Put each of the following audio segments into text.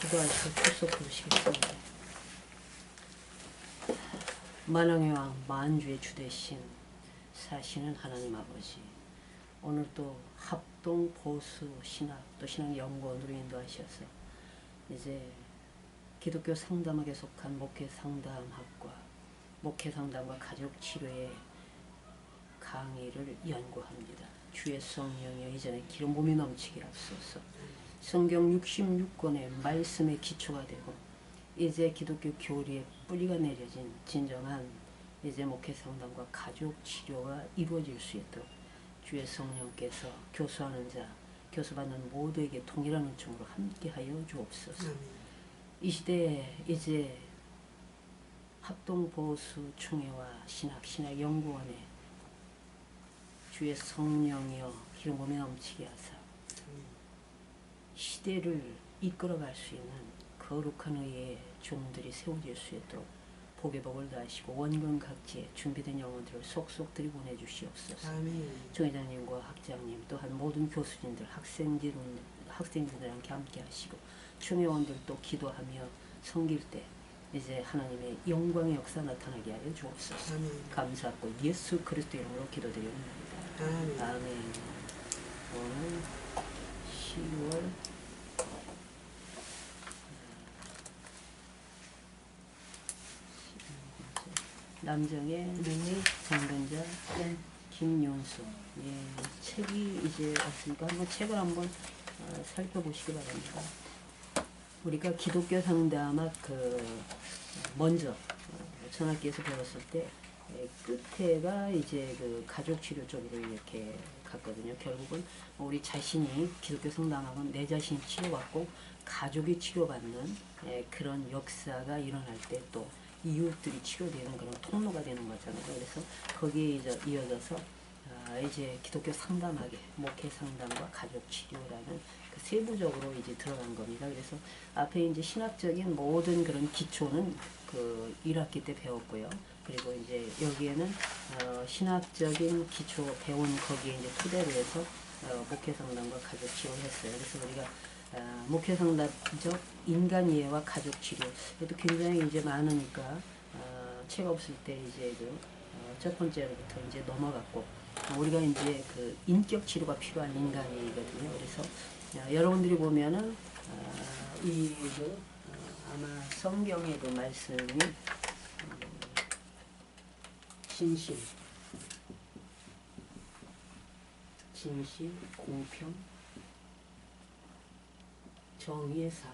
기도하시고 출석 부르시겠습니다. 만왕의 왕 만주의 주되신 사시는 하나님 아버지, 오늘 또 합동 보수 신학 또 신학연구원으로 인도하셔서 이제 기독교 상담학에 속한 목회상담학과 목회상담과 가족치료의 강의를 연구합니다. 주의 성령이여 이전에 기름 부음이 넘치게 하소서. 성경 66권의 말씀의 기초가 되고 이제 기독교 교리의 뿌리가 내려진 진정한 이제 목회상담과 가족치료가 이루어질 수 있도록 주의 성령께서 교수하는 자, 교수받는 모두에게 동일한 은총으로 함께하여 주옵소서. 이 시대에 이제 합동보수총회와 신학연구원에 주의 성령이여 기름 부음이 넘치게 하사 시대를 이끌어갈 수 있는 거룩한 의의 종들이 세워질 수 있도록 복의 복을 다하시고 원근 각지에 준비된 영혼들을 속속들이 보내주시옵소서. 총회장님과 학장님 또한 모든 교수진들 학생들과 함께 하시고 총회원들도 기도하며 섬길 때 이제 하나님의 영광의 역사 나타나게 하여 주옵소서. 감사하고 예수 그리스도 이름으로 기도드립니다. 아멘. 오늘 10월 남정의 정변자 김윤수. 예, 책이 이제 왔으니까 한번 책을 한번 살펴보시기 바랍니다. 우리가 기독교 상담학 먼저 전학기에서 배웠을 때 끝에가 이제 가족 치료 쪽으로 이렇게 갔거든요. 결국은 우리 자신이 기독교 상담학은 내 자신이 치료받고 가족이 치료받는 그런 역사가 일어날 때 또 이웃들이 치료되는 그런 통로가 되는 거잖아요. 그래서 거기에 이어져서 이제 기독교 상담학에 목회 상담과 가족 치료라는 세부적으로 이제 들어간 겁니다. 그래서 앞에 이제 신학적인 모든 그런 기초는 1학기 때 배웠고요. 그리고 이제 여기에는 신학적인 기초 배운 거기에 이제 토대로 해서 목회 상담과 가족 치료를 했어요. 그래서 우리가 목회 상담적 인간 이해와 가족 치료 이것도 굉장히 이제 많으니까 책 없을 때 이제 첫 번째로부터 이제 넘어갔고 우리가 이제 인격 치료가 필요한 인간이거든요. 그래서 여러분들이 보면은 아마 성경에도 말씀이 진실, 공평, 정의의 삶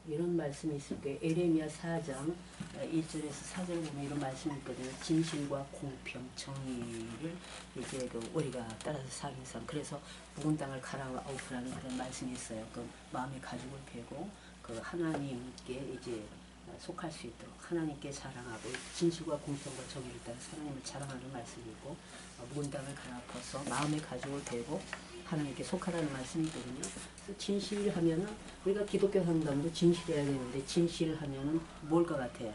이런 말씀이 있을 거예요. 에레미야 4장 1절에서 4절 보면 이런 말씀이 있거든요. 진실과 공평, 정의를 이제 우리가 따라서 사는 삶. 그래서 묵은 땅을 갈아엎으라는 그런 말씀이 있어요. 마음의 가죽을 베고 하나님께 이제 속할 수 있도록 하나님께 자랑하고 진실과 공평과 정의를 따라 하나님을 자랑하는 말씀이고 묵은 땅을 갈아엎어서 마음의 가죽을 베고 하나님께 속하라는 말씀이 있거든요. 그래서 진실하면은 우리가 기독교 상담도 진실해야 되는데 진실하면은 뭘 것 같아요?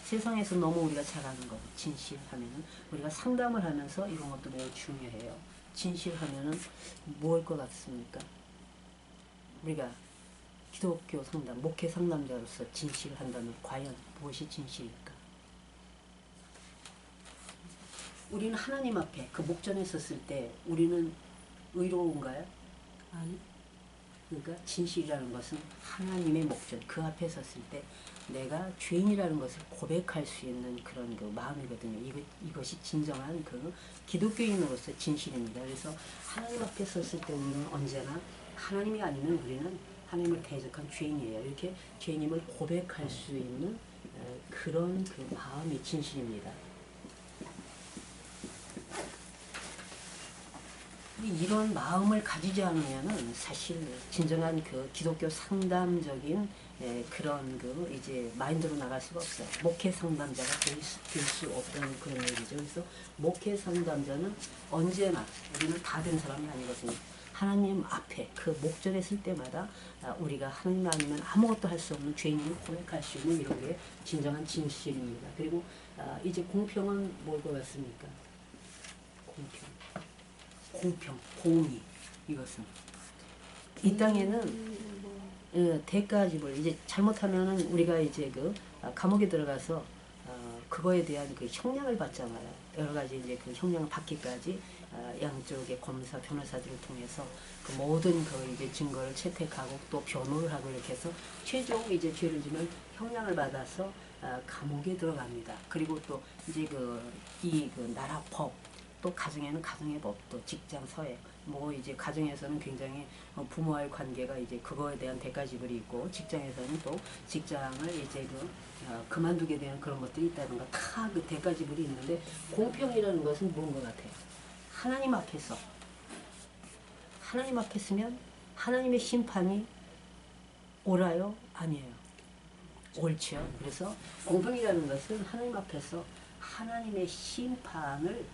세상에서 너무 우리가 잘하는 거 진실하면은 우리가 상담을 하면서 이런 것도 매우 중요해요. 진실하면은 뭘 것 같습니까? 우리가 기독교 상담, 목회 상담자로서 진실한다면 과연 무엇이 진실일까? 우리는 하나님 앞에 목전에 섰을 때 우리는 의로운가요? 아니. 그러니까 진실이라는 것은 하나님의 목전, 그 앞에 섰을 때 내가 죄인이라는 것을 고백할 수 있는 그런 마음이거든요. 이것이 진정한 기독교인으로서 진실입니다. 그래서 하나님 앞에 섰을 때 우리는 언제나 하나님이 아니면 우리는 하나님을 대적한 죄인이에요. 이렇게 죄인임을 고백할 수 있는 그런 마음이 진실입니다. 이런 마음을 가지지 않으면은 사실 진정한 기독교 상담적인 그런 이제 마인드로 나갈 수가 없어요. 목회 상담자가 될 수 없다는 그런 얘기죠. 그래서 목회 상담자는 언제나 우리는 다 된 사람이 아니거든요. 하나님 앞에 목전에 설 때마다 우리가 하나님 아니면 아무것도 할 수 없는 죄인임을 고백할 수 있는 이런 게 진정한 진실입니다. 그리고 이제 공평은 뭘 것 같습니까? 공평, 공의 이것은 이 땅에는 대가집을 이제 잘못하면은 우리가 이제 감옥에 들어가서 그거에 대한 그 형량을 받잖아요. 여러 가지 이제 그 형량을 받기까지 양쪽의 검사, 변호사들을 통해서 그 모든 그 이제 증거를 채택하고 또 변호를 하고 이렇게 해서 최종 이제 죄를 지면 형량을 받아서 감옥에 들어갑니다. 그리고 또 이제 그 나라 법, 또 가정에는 가정의 법, 또 직장, 사회, 뭐 이제 가정에서는 굉장히 부모와의 관계가 이제 그거에 대한 대가지불이 있고, 직장에서는 또 직장을 이제 그만두게 되는 그런 것들이 있다든가 다 그 대가지불이 있는데, 공평이라는 것은 뭔 것 같아요? 하나님 앞에서, 하나님 앞에 서면 하나님의 심판이 옳아요? 아니에요? 옳죠. 그래서 공평이라는 것은 하나님 앞에서 하나님의 심판을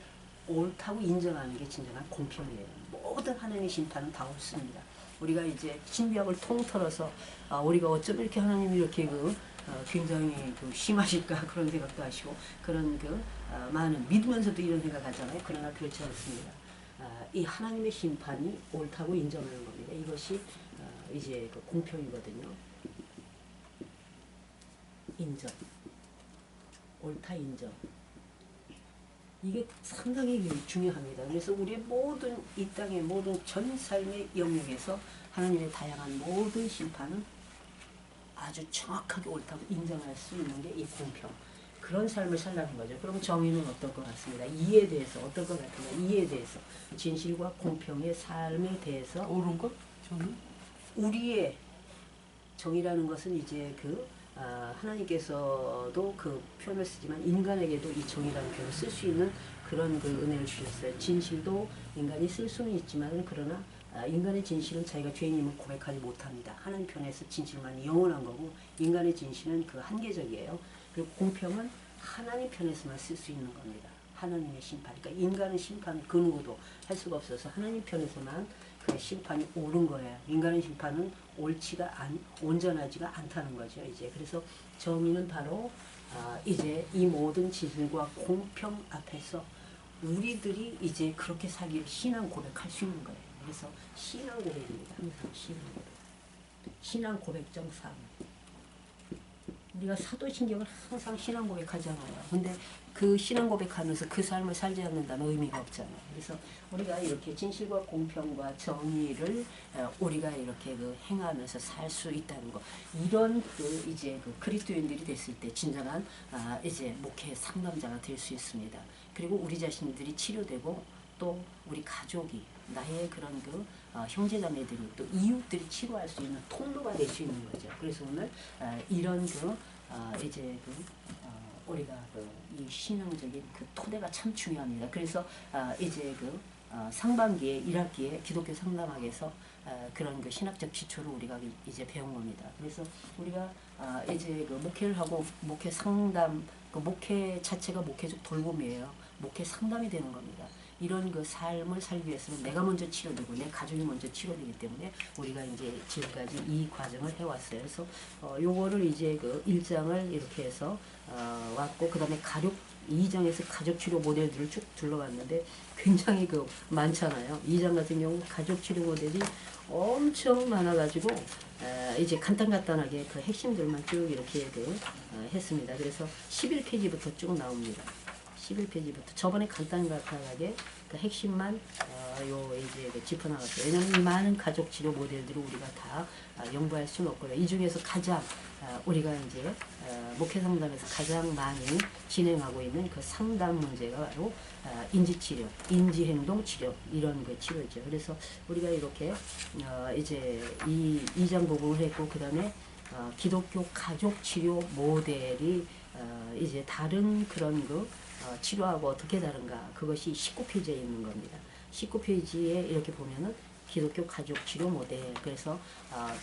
옳다고 인정하는 게 진정한 공평이에요. 모든 하나님의 심판은 다 옳습니다. 우리가 이제 신비학을 통틀어서 우리가 어쩜 이렇게 하나님이 이렇게 굉장히 심하실까 그런 생각도 하시고, 그런 많은 믿으면서도 이런 생각하잖아요. 그러나 그렇지 않습니다. 이 하나님의 심판이 옳다고 인정하는 겁니다. 이것이 이제 공평이거든요. 인정, 옳다 인정. 이게 상당히 중요합니다. 그래서 우리의 모든 이 땅의 모든 전 삶의 영역에서 하나님의 다양한 모든 심판은 아주 정확하게 옳다고 인정할 수 있는 게 이 공평. 그런 삶을 살라는 거죠. 그럼 정의는 어떨 것 같습니다. 이에 대해서 어떨 것 같은가? 이에 대해서 진실과 공평의 삶에 대해서 옳은 것? 저는? 우리의 정의라는 것은 이제 하나님께서도 그 표현을 쓰지만 인간에게도 이 정의라는 표현을 쓸 수 있는 그런 은혜를 주셨어요. 진실도 인간이 쓸 수는 있지만, 그러나 인간의 진실은 자기가 죄인임을 고백하지 못합니다. 하나님 편에서 진실만 영원한 거고, 인간의 진실은 한계적이에요. 그리고 공평은 하나님 편에서만 쓸 수 있는 겁니다. 하나님의 심판. 그러니까 인간은 심판 그 누구도 할 수가 없어서 하나님 편에서만 그 심판이 옳은 거예요. 인간의 심판은 온전하지가 않다는 거죠. 이제 그래서 정의는 바로 이제 이 모든 진실과 공평 앞에서 우리들이 이제 그렇게 살기를 신앙 고백할 수 있는 거예요. 그래서 신앙 고백입니다. 항상 신앙 고백. 신앙 고백점 3. 우리가 사도신경을 항상 신앙 고백하잖아요. 근데 그 신앙 고백하면서 그 삶을 살지 않는다면 의미가 없잖아요. 그래서 우리가 이렇게 진실과 공평과 정의를 우리가 이렇게 행하면서 살 수 있다는 거. 이런 이제 그리스도인들이 됐을 때 진정한 이제 목회 상담자가 될 수 있습니다. 그리고 우리 자신들이 치료되고, 또 우리 가족이, 나의 그런 형제자매들이, 또 이웃들이 치료할 수 있는 통로가 될 수 있는 거죠. 그래서 오늘 이런 이제 우리가 이 신앙적인 토대가 참 중요합니다. 그래서 이제 상반기에 1학기에 기독교 상담학에서 그런 신학적 기초를 우리가 이제 배운 겁니다. 그래서 우리가 이제 목회를 하고, 목회 상담, 목회 자체가 목회적 돌봄이에요. 목회 상담이 되는 겁니다. 이런 삶을 살기 위해서는 내가 먼저 치료되고 내 가족이 먼저 치료되기 때문에 우리가 이제 지금까지 이 과정을 해왔어요. 그래서 요거를 이제 1장을 이렇게 해서 왔고, 그 다음에 2장에서 가족치료 모델들을 쭉 둘러봤는데 굉장히 많잖아요. 2장 같은 경우 가족치료 모델이 엄청 많아가지고 이제 간단하게 핵심들만 쭉 이렇게 했습니다. 그래서 11페이지부터 쭉 나옵니다. 11페이지부터 저번에 간단하게 핵심만 이제 짚어나갔어요. 왜냐하면 이 많은 가족 치료 모델들을 우리가 다 연구할 수는 없고요. 이 중에서 가장 우리가 이제 목회 상담에서 가장 많이 진행하고 있는 상담 문제가 바로 인지치료, 인지행동 치료, 이런 치료죠. 그래서 우리가 이렇게 이제 이 2장 부분을 했고, 그 다음에 기독교 가족 치료 모델이 이제 다른 그런 치료하고 어떻게 다른가, 그것이 19페이지에 있는 겁니다. 19페이지에 이렇게 보면은 기독교 가족치료 모델. 그래서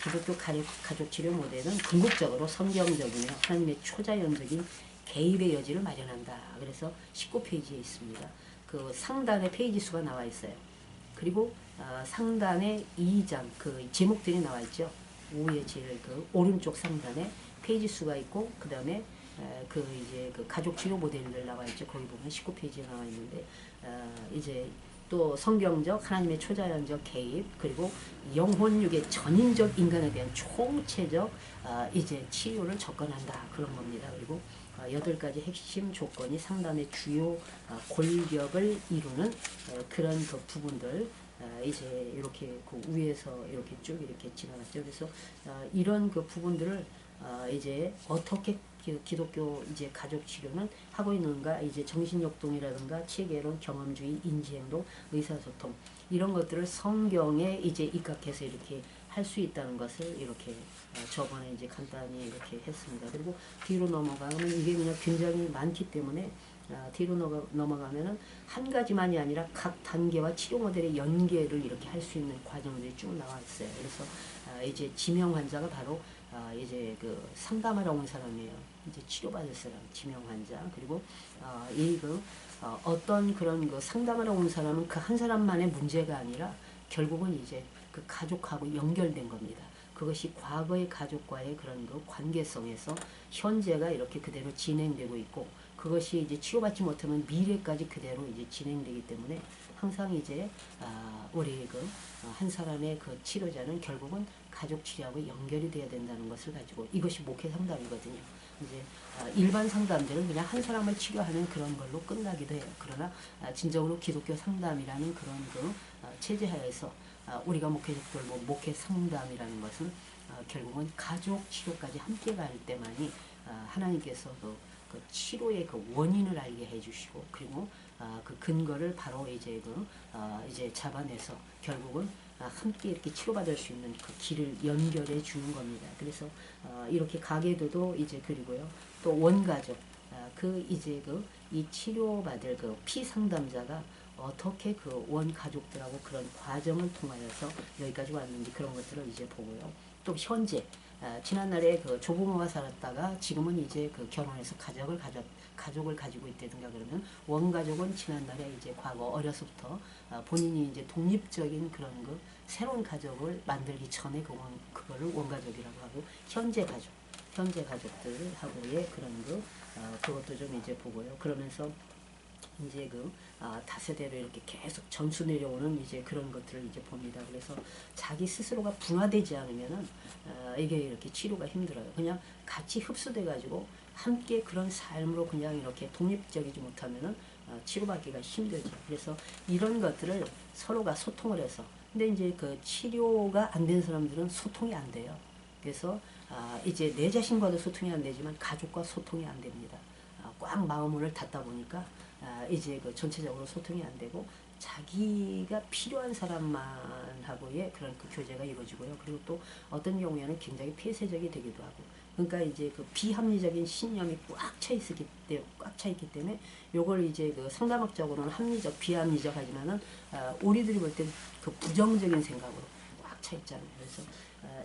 기독교 가족치료 모델은 궁극적으로 성경적이며 하나님의 초자연적인 개입의 여지를 마련한다. 그래서 19페이지에 있습니다. 상단에 페이지 수가 나와 있어요. 그리고 상단에 2장 제목들이 나와 있죠. 위에 제일 오른쪽 상단에 페이지 수가 있고, 그 다음에 이제 가족 치료 모델들 나와 있죠. 거기 보면 19페이지에 나와 있는데, 이제 또 성경적 하나님의 초자연적 개입, 그리고 영혼육의 전인적 인간에 대한 총체적 이제 치료를 접근한다, 그런 겁니다. 그리고 8가지 핵심 조건이 상담의 주요 골격을 이루는 그런 그 부분들, 이제 이렇게 그 위에서 이렇게 쭉 이렇게 지나갔죠. 그래서 이런 그 부분들을 이제 어떻게 기독교 이제 가족 치료는 하고 있는가, 이제 정신역동이라든가 체계론, 경험주의, 인지행동, 의사소통, 이런 것들을 성경에 이제 입각해서 이렇게 할 수 있다는 것을 이렇게 저번에 이제 간단히 이렇게 했습니다. 그리고 뒤로 넘어가면 이게 그냥 굉장히 많기 때문에 뒤로 넘어가면은 한 가지만이 아니라 각 단계와 치료 모델의 연계를 이렇게 할 수 있는 과정들이 쭉 나와 있어요. 그래서 이제 지명 환자가 바로 이제 그 상담하러 온 사람이에요. 이제 치료받을 사람, 지명 환자. 그리고 어떤 그런 그 상담하러 온 사람은 그 한 사람만의 문제가 아니라 결국은 이제 그 가족하고 연결된 겁니다. 그것이 과거의 가족과의 그런 그 관계성에서 현재가 이렇게 그대로 진행되고 있고, 그것이 이제 치료받지 못하면 미래까지 그대로 이제 진행되기 때문에 항상 이제 우리 그 한 사람의 그 치료자는 결국은 가족 치료하고 연결이 돼야 된다는 것을 가지고, 이것이 목회 상담이거든요. 이제 일반 상담들은 그냥 한 사람을 치료하는 그런 걸로 끝나기도 해요. 그러나 진정으로 기독교 상담이라는 그런 그 체제 하에서 우리가 목회자들 목회 상담이라는 것은 결국은 가족 치료까지 함께 갈 때만이 하나님께서 그 치료의 그 원인을 알게 해주시고, 그리고 그 근거를 바로 이제 이제 잡아내서 결국은 함께 이렇게 치료받을 수 있는 그 길을 연결해 주는 겁니다. 그래서 이렇게 가계도도 이제 그리고요, 또 원가족, 그 이제 이 치료받을 그 피상담자가 어떻게 그 원가족들하고 그런 과정을 통하여서 여기까지 왔는지, 그런 것들을 이제 보고요. 또 현재 지난날에 그 조부모가 살았다가 지금은 이제 그 결혼해서 가족을 가지고 있다든가, 그러면 원가족은 지난날에 이제 과거 어려서부터 본인이 이제 독립적인 그런 그 새로운 가족을 만들기 전에 그거를 원가족이라고 하고, 현재 가족들하고의 그런 그것도 좀 이제 보고요. 그러면서 이제 다세대로 이렇게 계속 전수 내려오는 이제 그런 것들을 이제 봅니다. 그래서 자기 스스로가 분화되지 않으면은 이게 이렇게 치료가 힘들어요. 그냥 같이 흡수돼 가지고 함께 그런 삶으로 그냥 이렇게 독립적이지 못하면은 치료받기가 힘들죠. 그래서 이런 것들을 서로가 소통을 해서, 근데 이제 그 치료가 안 된 사람들은 소통이 안 돼요. 그래서 이제 내 자신과도 소통이 안 되지만 가족과 소통이 안 됩니다. 꽉 마음을 닫다 보니까 이제 그 전체적으로 소통이 안 되고, 자기가 필요한 사람만 하고의 그런 그 교제가 이루어지고요. 그리고 또 어떤 경우에는 굉장히 폐쇄적이 되기도 하고, 그러니까 이제 그 비합리적인 신념이 꽉 차 있기 때문에 요걸 이제 그 상담학적으로는 합리적, 비합리적 하지만은 우리들이 볼 때 그 부정적인 생각으로 꽉 차 있잖아요. 그래서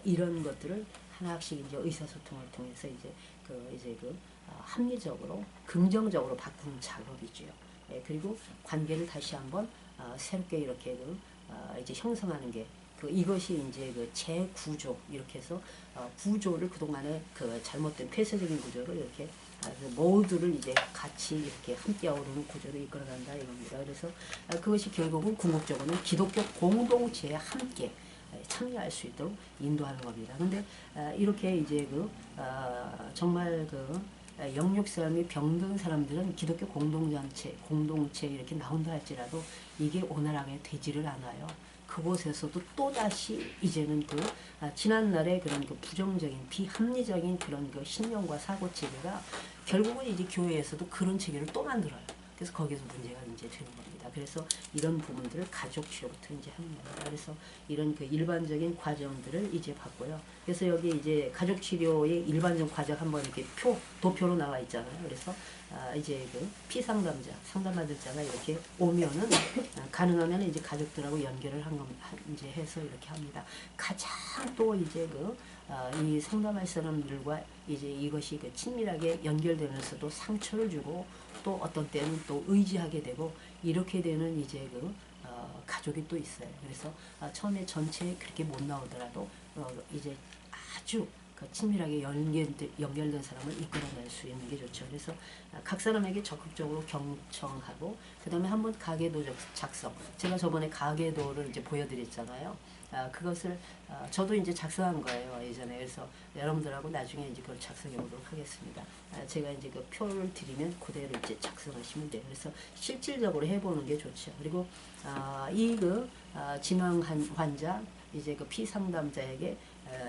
이런 것들을 하나씩 이제 의사소통을 통해서 이제 합리적으로 긍정적으로 바꾸는 작업이죠. 그리고 관계를 다시 한번 새롭게 이렇게 이제 형성하는 게 이것이 이제 재구조, 이렇게 해서 구조를 그동안에 잘못된 폐쇄적인 구조를 이렇게 모두를 이제 같이 이렇게 함께 어우르는 구조로 이끌어간다 이겁니다. 그래서 그것이 결국은 궁극적으로는 기독교 공동체에 함께 참여할 수 있도록 인도하는 겁니다. 근데 이렇게 이제 정말 영육 사람이 병든 사람들은 기독교 공동체 이렇게 나온다 할지라도 이게 원활하게 되지를 않아요. 그곳에서도 또다시 이제는 지난날의 그런 부정적인 비합리적인 그런 신념과 사고 체계가 결국은 이제 교회에서도 그런 체계를 또 만들어요. 그래서 거기서 문제가 이제 되는 겁니다. 그래서 이런 부분들을 가족 치료부터 이제 하는 겁니다. 그래서 이런 일반적인 과정들을 이제 봤고요. 그래서 여기 이제 가족 치료의 일반적 과정 한번 이렇게 도표로 나와 있잖아요. 그래서 이제 피상담자, 상담받을 자가 이렇게 오면은 가능하면 이제 가족들하고 연결을 이제 해서 이렇게 합니다. 가장 또 이제 이 상담할 사람들과 이제 이것이 친밀하게 연결되면서도 상처를 주고, 또 어떤 때는 또 의지하게 되고, 이렇게 되는 이제 가족이 또 있어요. 그래서 처음에 전체 그렇게 못 나오더라도 이제 아주 그 친밀하게 연결된 사람을 이끌어낼 수 있는 게 좋죠. 그래서 각 사람에게 적극적으로 경청하고 그 다음에 한번 가계도 작성. 제가 저번에 가계도를 이제 보여드렸잖아요. 그것을 저도 이제 작성한 거예요 예전에. 그래서 여러분들하고 나중에 이제 그걸 작성해 보도록 하겠습니다. 제가 이제 그 표를 드리면 그대로 이제 작성하시면 돼요. 그래서 실질적으로 해보는 게 좋죠. 그리고 이 지망 환자 이제 그 피상담자에게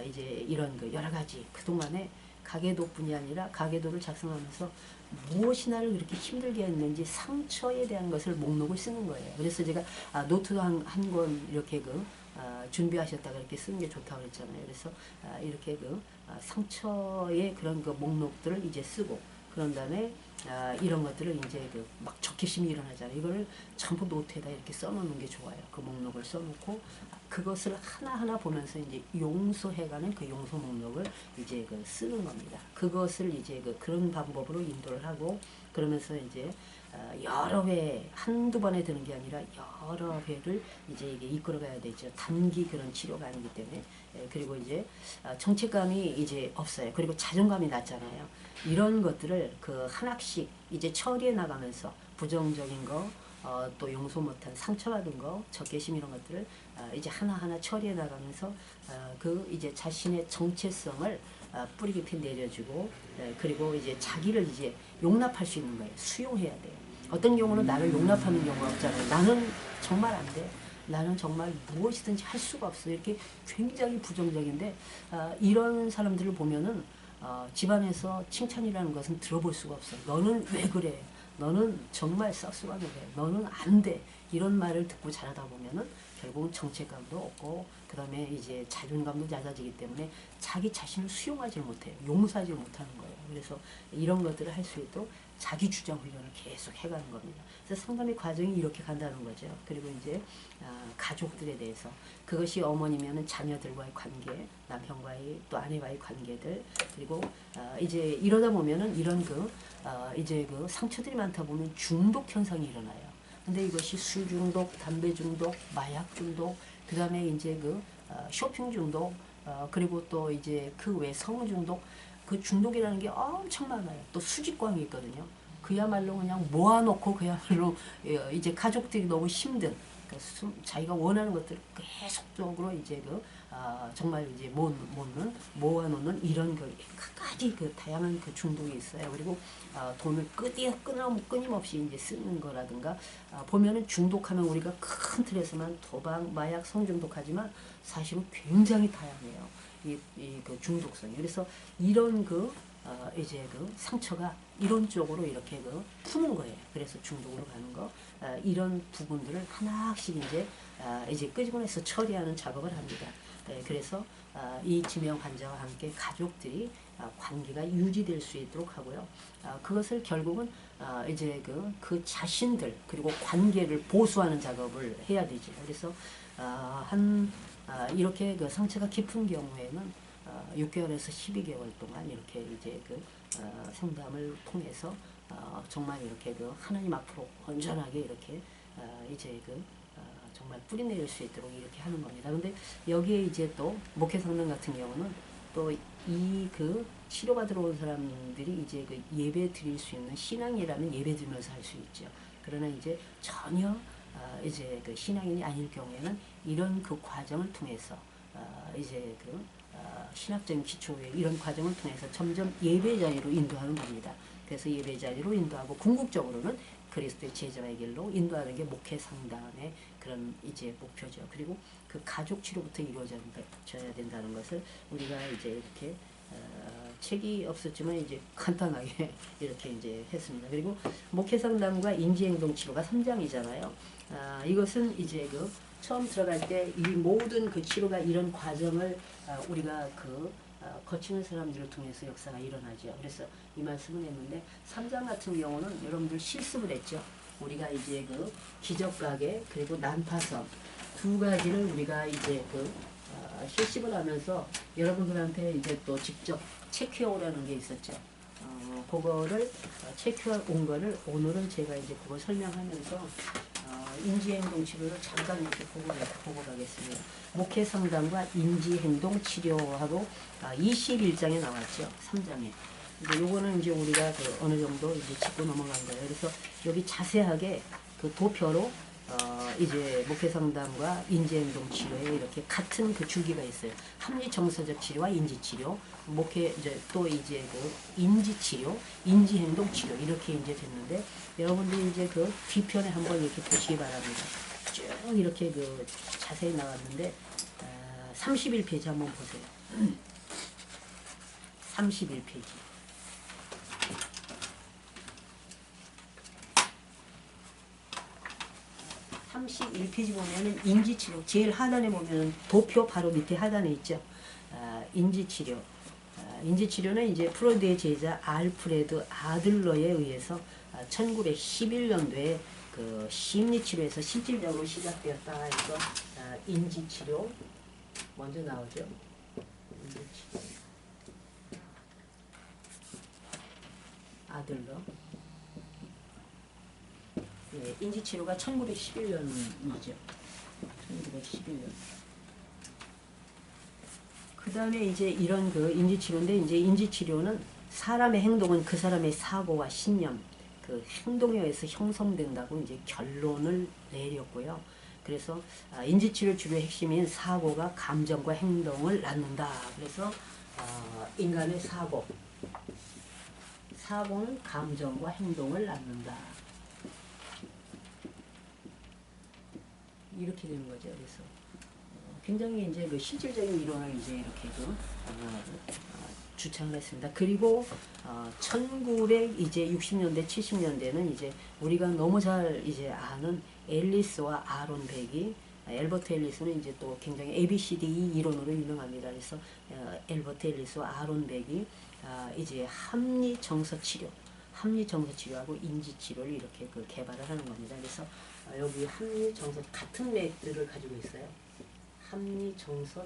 이제 이런 그 여러 가지 그동안에 가계도뿐이 아니라 가계도를 작성하면서 무엇이 나를 그렇게 힘들게 했는지 상처에 대한 것을 목록을 쓰는 거예요. 그래서 제가 노트 한 권 이렇게 준비하셨다가 이렇게 쓰는 게 좋다고 그랬잖아요. 그래서 이렇게 상처의 그런 그 목록들을 이제 쓰고 그런 다음에 이런 것들을 이제 막 적개심이 일어나잖아요. 이거를 전부 노트에다 이렇게 써놓는 게 좋아요. 그 목록을 써놓고 그것을 하나하나 보면서 이제 용서해가는 그 용서 목록을 이제 쓰는 겁니다. 그것을 이제 그런 방법으로 인도를 하고 그러면서 이제 여러 회 한두 번에 드는 게 아니라 여러 회를 이제 이게 이끌어가야 되죠. 단기 그런 치료가 아니기 때문에. 그리고 이제 정체감이 이제 없어요. 그리고 자존감이 낮잖아요. 이런 것들을 하나씩 이제 처리해 나가면서 부정적인 거, 또 용서 못한 상처받은 거, 적개심 이런 것들을 이제 하나하나 처리해 나가면서 이제 자신의 정체성을 뿌리 깊이 내려주고 그리고 이제 자기를 이제 용납할 수 있는 거예요. 수용해야 돼요. 어떤 경우는 나를 용납하는 경우가 없잖아요. 나는 정말 안 돼. 나는 정말 무엇이든지 할 수가 없어. 이렇게 굉장히 부정적인데 이런 사람들을 보면은 집안에서 칭찬이라는 것은 들어볼 수가 없어. 너는 왜 그래? 너는 정말 썩수가 그래. 너는 안 돼. 이런 말을 듣고 자라다 보면은 결국은 정체감도 없고 그 다음에 이제 자존감도 낮아지기 때문에 자기 자신을 수용하지 못해요. 용서하지 못하는 거예요. 그래서 이런 것들을 할 수 있도록 자기 주장 훈련을 계속 해가는 겁니다. 그래서 상담의 과정이 이렇게 간다는 거죠. 그리고 이제 가족들에 대해서 그것이 어머니면은 자녀들과의 관계, 남편과의 또 아내와의 관계들 그리고 이제 이러다 보면은 이런 이제 상처들이 많다 보면 중독 현상이 일어나요. 근데 이것이 술 중독, 담배 중독, 마약 중독, 그 다음에 이제 쇼핑 중독, 그리고 또 이제 그 외 성 중독, 그 중독이라는 게 엄청 많아요. 또 수직광이 있거든요. 그야말로 그냥 모아놓고 그야말로 이제 가족들이 너무 힘든 자기가 원하는 것들을 계속적으로 이제 정말 이제 모아놓는 이런 갖가지 다양한 중독이 있어요. 그리고 돈을 끊임없이 이제 쓰는 거라든가 보면은 중독하면 우리가 큰 틀에서만 도박, 마약, 성중독하지만 사실은 굉장히 다양해요. 그 중독성이. 그래서 이런 이제 상처가 이론적으로 이렇게 푸는 거예요. 그래서 중독으로 가는 거. 이런 부분들을 하나씩 이제 끄집어내서 처리하는 작업을 합니다. 그래서 이 지명 환자와 함께 가족들이 관계가 유지될 수 있도록 하고요. 그것을 결국은 이제 그 자신들 그리고 관계를 보수하는 작업을 해야 되죠. 그래서 이렇게 상처가 깊은 경우에는 6개월에서 12개월 동안 이렇게 이제 상담을 통해서 정말 이렇게 하나님 앞으로 온전하게 이렇게 이제 정말 뿌리내릴 수 있도록 이렇게 하는 겁니다. 근데 여기에 이제 또 목회 상담 같은 경우는 또 이 치료가 들어온 사람들이 이제 예배 드릴 수 있는 신앙이라면 예배 드리면서 할 수 있죠. 그러나 이제 전혀 이제 신앙인이 아닐 경우에는 이런 과정을 통해서 이제 신학적인 기초의 이런 과정을 통해서 점점 예배 자리로 인도하는 겁니다. 그래서 예배 자리로 인도하고 궁극적으로는 그리스도의 제자의 길로 인도하는 게 목회 상담의 그런 이제 목표죠. 그리고 가족 치료부터 이루어져야 된다는 것을 우리가 이제 이렇게 책이 없었지만 이제 간단하게 이렇게 이제 했습니다. 그리고 목회 상담과 인지행동 치료가 3장이잖아요. 이것은 이제 처음 들어갈 때 이 모든 치료가 이런 과정을 우리가 거치는 사람들을 통해서 역사가 일어나죠. 그래서 이 말씀을 했는데 3장 같은 경우는 여러분들 실습을 했죠. 우리가 이제 기적가게 그리고 난파선 두 가지를 우리가 이제 실습을 하면서 여러분들한테 이제 또 직접 체크해 오라는 게 있었죠. 그거를 체크해 온 거를 오늘은 제가 이제 그걸 설명하면서 인지행동 치료를 잠깐 이렇게 보고 가겠습니다. 목회 상담과 인지행동 치료하고 21장에 나왔죠. 3장에. 이제 요거는 이제 우리가 그 어느 정도 이제 짚고 넘어간 거예요. 그래서 여기 자세하게 그 도표로 이제 목회 상담과 인지행동 치료에 이렇게 같은 그 줄기가 있어요. 합리 정서적 치료와 인지 치료, 목회 이제 또 이제 그 인지 치료, 인지행동 치료 이렇게 이제 됐는데 여러분들이 이제 그 뒤편에 한번 이렇게 보시기 바랍니다. 쭉 이렇게 그 자세히 나왔는데 31페이지 한번 보세요. 31페이지. 31페이지 보면은 인지치료 제일 하단에 보면은 도표 바로 밑에 하단에 있죠. 인지치료. 인지치료는 이제 프로이드의 제자 알프레드 아들러에 의해서 1911년도에 그 심리치료에서 실질적으로 시작되었다 해서 인지치료 먼저 나오죠. 인지치료. 아들러. 네, 인지치료가 1911년이죠. 1911년. 그 다음에 이제 이런 그 인지치료인데, 이제 인지치료는 사람의 행동은 그 사람의 사고와 신념, 그 행동에 의해서 형성된다고 이제 결론을 내렸고요. 그래서 인지치료 주요의 핵심인 사고가 감정과 행동을 낳는다. 그래서 인간의 사고는 감정과 행동을 낳는다. 이렇게 되는 거죠. 그래서 굉장히 이제 그 실질적인 이론을 이제 이렇게 좀 주창을 했습니다. 그리고 1960년대, 70년대는 이제 우리가 너무 잘 이제 아는 앨리스와 아론 백이 엘버트 앨리스는 이제 또 굉장히 ABCDE 이론으로 유명합니다. 그래서 엘버트 앨리스와 아론 백이 이제 합리 정서 치료하고 인지 치료를 이렇게 그 개발을 하는 겁니다. 그래서 여기 합리 정서 같은 맥들을 가지고 있어요. 합리 정서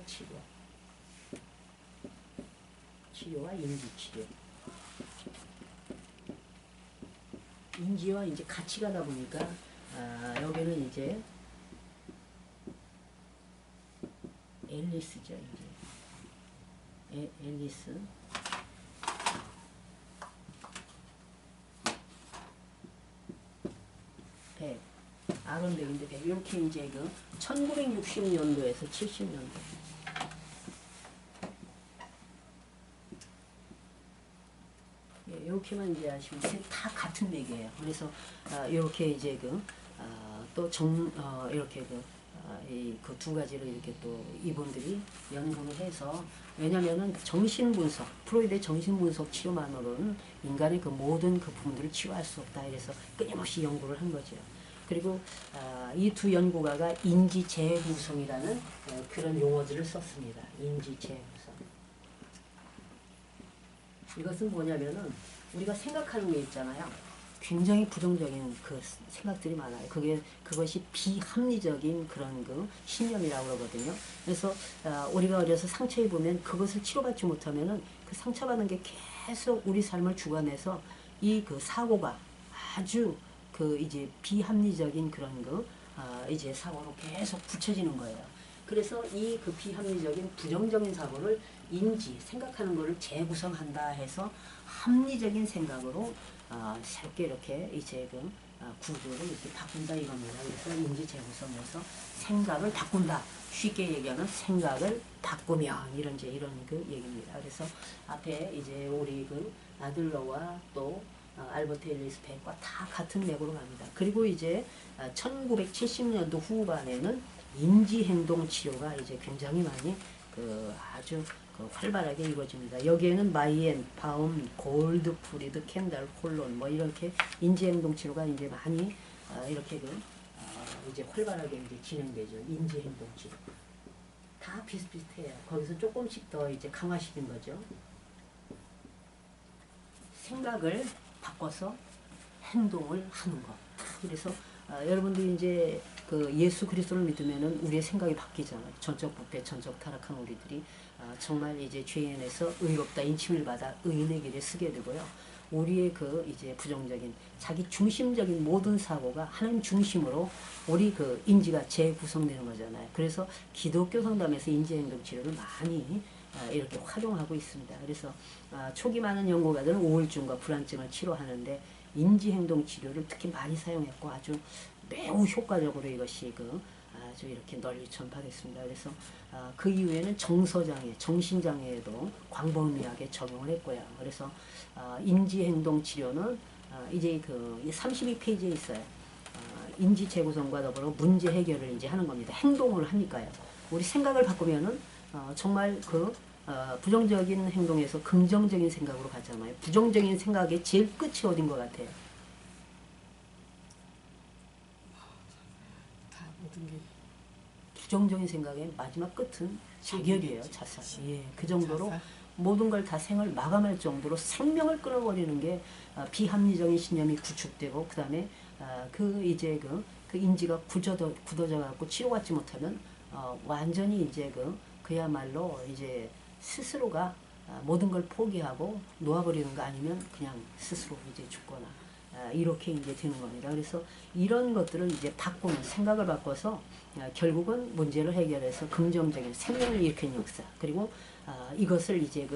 치료와 인지 치료. 인지와 이제 같이 가다 보니까 여기는 이제 앨리스죠. 이제 앨리스. 백. 아론 백인데 백. 이렇게 이제 그 1960년도에서 70년도. 이렇게만 이제 아시면 다 같은 맥이에요. 그래서 이렇게 이제 또 이렇게 그 두 가지를 이렇게 또 이분들이 연구를 해서, 왜냐면은 정신분석, 프로이드의 정신분석 치료만으로는 인간의 그 모든 그 부분들을 치유할 수 없다. 이래서 끊임없이 연구를 한 거죠. 그리고 이 두 연구가가 인지재구성이라는 그런 용어들을 썼습니다. 인지재구성. 이것은 뭐냐면은 우리가 생각하는 게 있잖아요. 굉장히 부정적인 그 생각들이 많아요. 그것이 비합리적인 그런 그 신념이라고 그러거든요. 그래서 우리가 어려서 상처 입으면 그것을 치료받지 못하면은 그 상처받는 게 계속 우리 삶을 주관해서 이 그 사고가 아주 그 이제 비합리적인 그런 이제 사고로 계속 붙여지는 거예요. 그래서 이 그 비합리적인 부정적인 사고를 생각하는 것을 재구성한다 해서 합리적인 생각으로 새롭게 이렇게 이제 구조를 이렇게 바꾼다 이겁니다. 그래서 인지 재구성에서 생각을 바꾼다. 쉽게 얘기하면 생각을 바꾸면 이런 그 얘기입니다. 그래서 앞에 이제 우리 그 아들러와 또 알버트 앨리스 백과 다 같은 맥으로 갑니다. 그리고 이제 1970년도 후반에는 인지행동 치료가 이제 굉장히 많이 아주 활발하게 이루어집니다. 여기에는 마이엔, 바움, 골드프리드, 켄달, 콜론 뭐 이렇게 인지행동 치료가 이제 많이 이렇게 이제 활발하게 이제 진행되죠. 인지행동 치료 다 비슷비슷해요. 거기서 조금씩 더 이제 강화시킨 거죠. 생각을 바꿔서 행동을 하는 것. 그래서 여러분들이 이제 그 예수 그리스도를 믿으면은 우리의 생각이 바뀌잖아요. 전적 부패, 전적 타락한 우리들이 정말 이제 죄인에서 의롭다 인침을 받아 의인의 길에 서게 되고요. 우리의 그 이제 부정적인 자기 중심적인 모든 사고가 하나님 중심으로 우리 그 인지가 재구성되는 거잖아요. 그래서 기독교 상담에서 인지행동 치료를 많이 이렇게 활용하고 있습니다. 그래서 초기 많은 연구가들은 우울증과 불안증을 치료하는데 인지행동 치료를 특히 많이 사용했고 아주 매우 효과적으로 이것이 그 아주 이렇게 널리 전파됐습니다. 그래서 그 이후에는 정서장애, 정신장애에도 광범위하게 적용을 했고요. 그래서 인지행동 치료는 이제 그 32페이지에 있어요. 인지 재구성과 더불어 문제 해결을 이제 하는 겁니다. 행동을 하니까요. 우리 생각을 바꾸면은 정말 그 부정적인 행동에서 긍정적인 생각으로 가잖아요. 부정적인 생각의 제일 끝이 어딘 것 같아요? 다 모든 게 부정적인 생각의 마지막 끝은 자결이에요. 자살. 예, 그 정도로 자살? 모든 걸 다 생을 마감할 정도로 생명을 끊어버리는 게 비합리적인 신념이 구축되고 그 다음에 그 이제 그 인지가 굳어져 갖고 치료받지 못하면 완전히 이제 그야말로 이제 스스로가 모든 걸 포기하고 놓아버리는 거 아니면 그냥 스스로 이제 죽거나 이렇게 이제 되는 겁니다. 그래서 이런 것들을 이제 바꾸는 생각을 바꿔서 결국은 문제를 해결해서 긍정적인 생명을 일으키는 역사 그리고 이것을 이제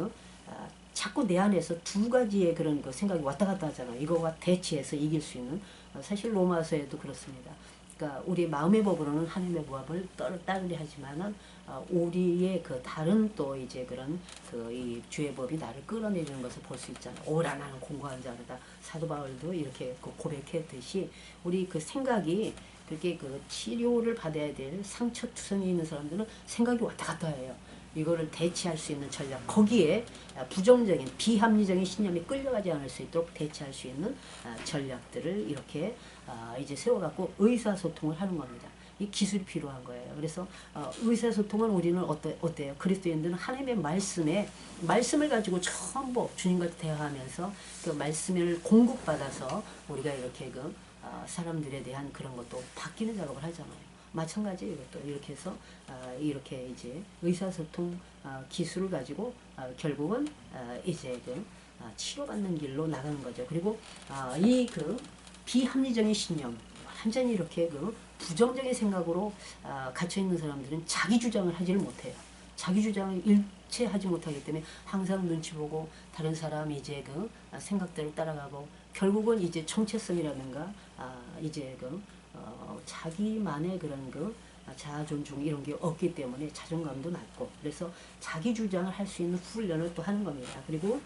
자꾸 내 안에서 두 가지의 그런 그 생각이 왔다 갔다 하잖아요. 이거와 대치해서 이길 수 있는 사실 로마서에도 그렇습니다. 그러니까 우리 마음의 법으로는 하나님의 부합을 따르려 하지만은 우리의 그 다른 또 이제 그런 그 이 주의 법이 나를 끌어내리는 것을 볼 수 있잖아. 오라 나는 공고한 자다. 사도 바울도 이렇게 그 고백했듯이 우리 그 생각이 그렇게 그 치료를 받아야 될 상처투성이 있는 사람들은 생각이 왔다 갔다 해요. 이거를 대체할 수 있는 전략 거기에 부정적인 비합리적인 신념이 끌려가지 않을 수 있도록 대체할 수 있는 전략들을 이렇게 이제 세워갖고 의사소통을 하는 겁니다. 이 기술이 필요한 거예요. 그래서 의사소통은 우리는 어때요? 그리스도인들은 하나님의 말씀을 가지고 전부 주님과 대화하면서 그 말씀을 공급받아서 우리가 이렇게 사람들에 대한 그런 것도 바뀌는 작업을 하잖아요. 마찬가지 이것도 이렇게 해서 이렇게 이제 의사소통 기술을 가지고 결국은 이제 치료받는 길로 나가는 거죠. 그리고 이 비합리적인 신념 완전히 이렇게 부정적인 생각으로 갇혀 있는 사람들은 자기 주장을 하지를 못해요. 자기 주장을 일체 하지 못하기 때문에 항상 눈치 보고 다른 사람이 이제 생각대로 따라가고 결국은 이제 정체성이라든가 이제 자기만의 그런 자아 존중 이런 게 없기 때문에 자존감도 낮고 그래서 자기 주장을 할 수 있는 훈련을 또 하는 겁니다. 그리고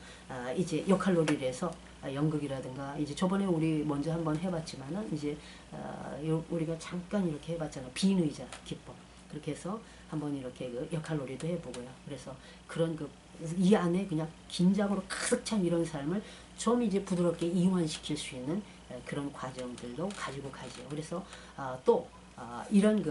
이제 역할놀이를 해서 연극이라든가 이제 저번에 우리 먼저 한번 해봤지만은 이제 우리가 잠깐 이렇게 해봤잖아. 비인의자 기법 그렇게 해서 한번 이렇게 역할놀이도 해보고요. 그래서 그런 이 안에 그냥 긴장으로 가득 찬 이런 삶을 좀 이제 부드럽게 이완시킬 수 있는 그런 과정들도 가지고 가죠. 그래서 또 이런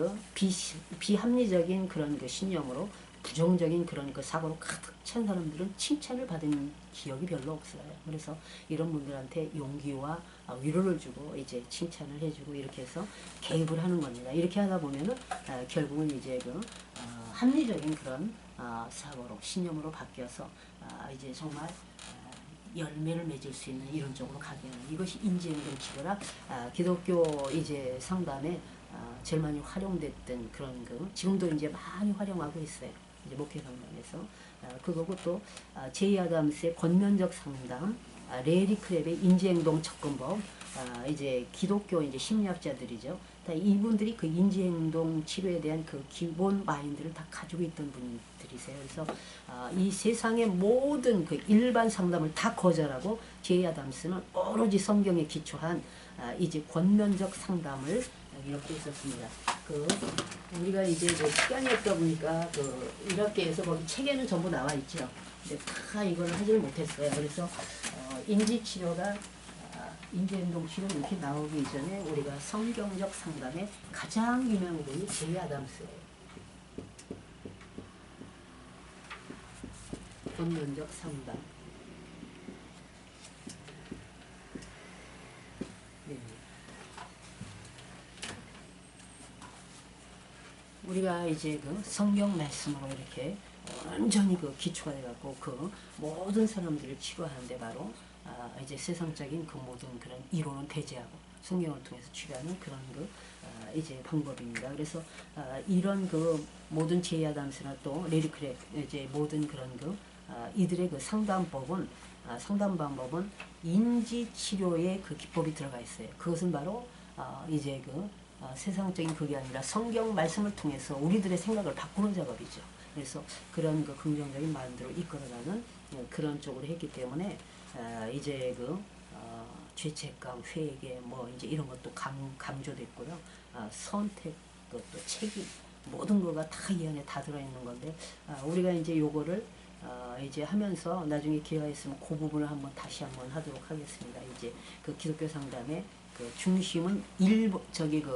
비합리적인 그런 신념으로 부정적인 그런 사고로 가득 찬 사람들은 칭찬을 받은 기억이 별로 없어요. 그래서 이런 분들한테 용기와 위로를 주고 이제 칭찬을 해주고 이렇게 해서 개입을 하는 겁니다. 이렇게 하다 보면은 결국은 이제 합리적인 그런 사고로 신념으로 바뀌어서 이제 정말 열매를 맺을 수 있는 이런 쪽으로 가게 하는 이것이 인지행동 치료라 기독교 이제 상담에 제일 많이 활용됐던 그런 지금도 이제 많이 활용하고 있어요. 이제 목회 상담에서 그거고 또 제이 아담스의 권면적 상담, 레리 크랩의 인지행동 접근법, 이제 기독교 이제 심리학자들이죠. 이분들이 그 인지행동 치료에 대한 그 기본 마인드를 다 가지고 있던 분들이세요. 그래서 이 세상의 모든 그 일반 상담을 다 거절하고 제이 아담스는 오로지 성경에 기초한 이제 권면적 상담을 이렇게 있었습니다. 우리가 이제 시간이 없다 보니까 이렇게 해서 거기 책에는 전부 나와 있죠. 근데 다 이걸 하지를 못했어요. 그래서 인지치료가 인지행동치료 이렇게 나오기 이전에 우리가 성경적 상담의 가장 유명한 분이 제이 아담스예요. 권면적 상담. 네. 우리가 이제 성경 말씀으로 이렇게 완전히 기초가 돼갖고 모든 사람들을 치료하는데 바로 이제 세상적인 그 모든 그런 이론은 배제하고 성경을 통해서 취하는 그런 이제 방법입니다. 그래서 이런 그 모든 제이아담스나 또 레리 크랩 이제 모든 그런 이들의 그 상담법은 상담 방법은 인지 치료의 그 기법이 들어가 있어요. 그것은 바로 이제 세상적인 그게 아니라 성경 말씀을 통해서 우리들의 생각을 바꾸는 작업이죠. 그래서 그런 긍정적인 마음대로 이끌어가는 그런 쪽으로 했기 때문에 이제 죄책감, 회개 뭐 이제 이런 것도 강조됐고요. 선택, 또 책임 모든 거가 다 이 안에 다 들어있는 건데 우리가 이제 요거를 이제 하면서 나중에 기회가 있으면 그 부분을 다시 한번 하도록 하겠습니다. 이제 그 기독교 상담의 그 중심은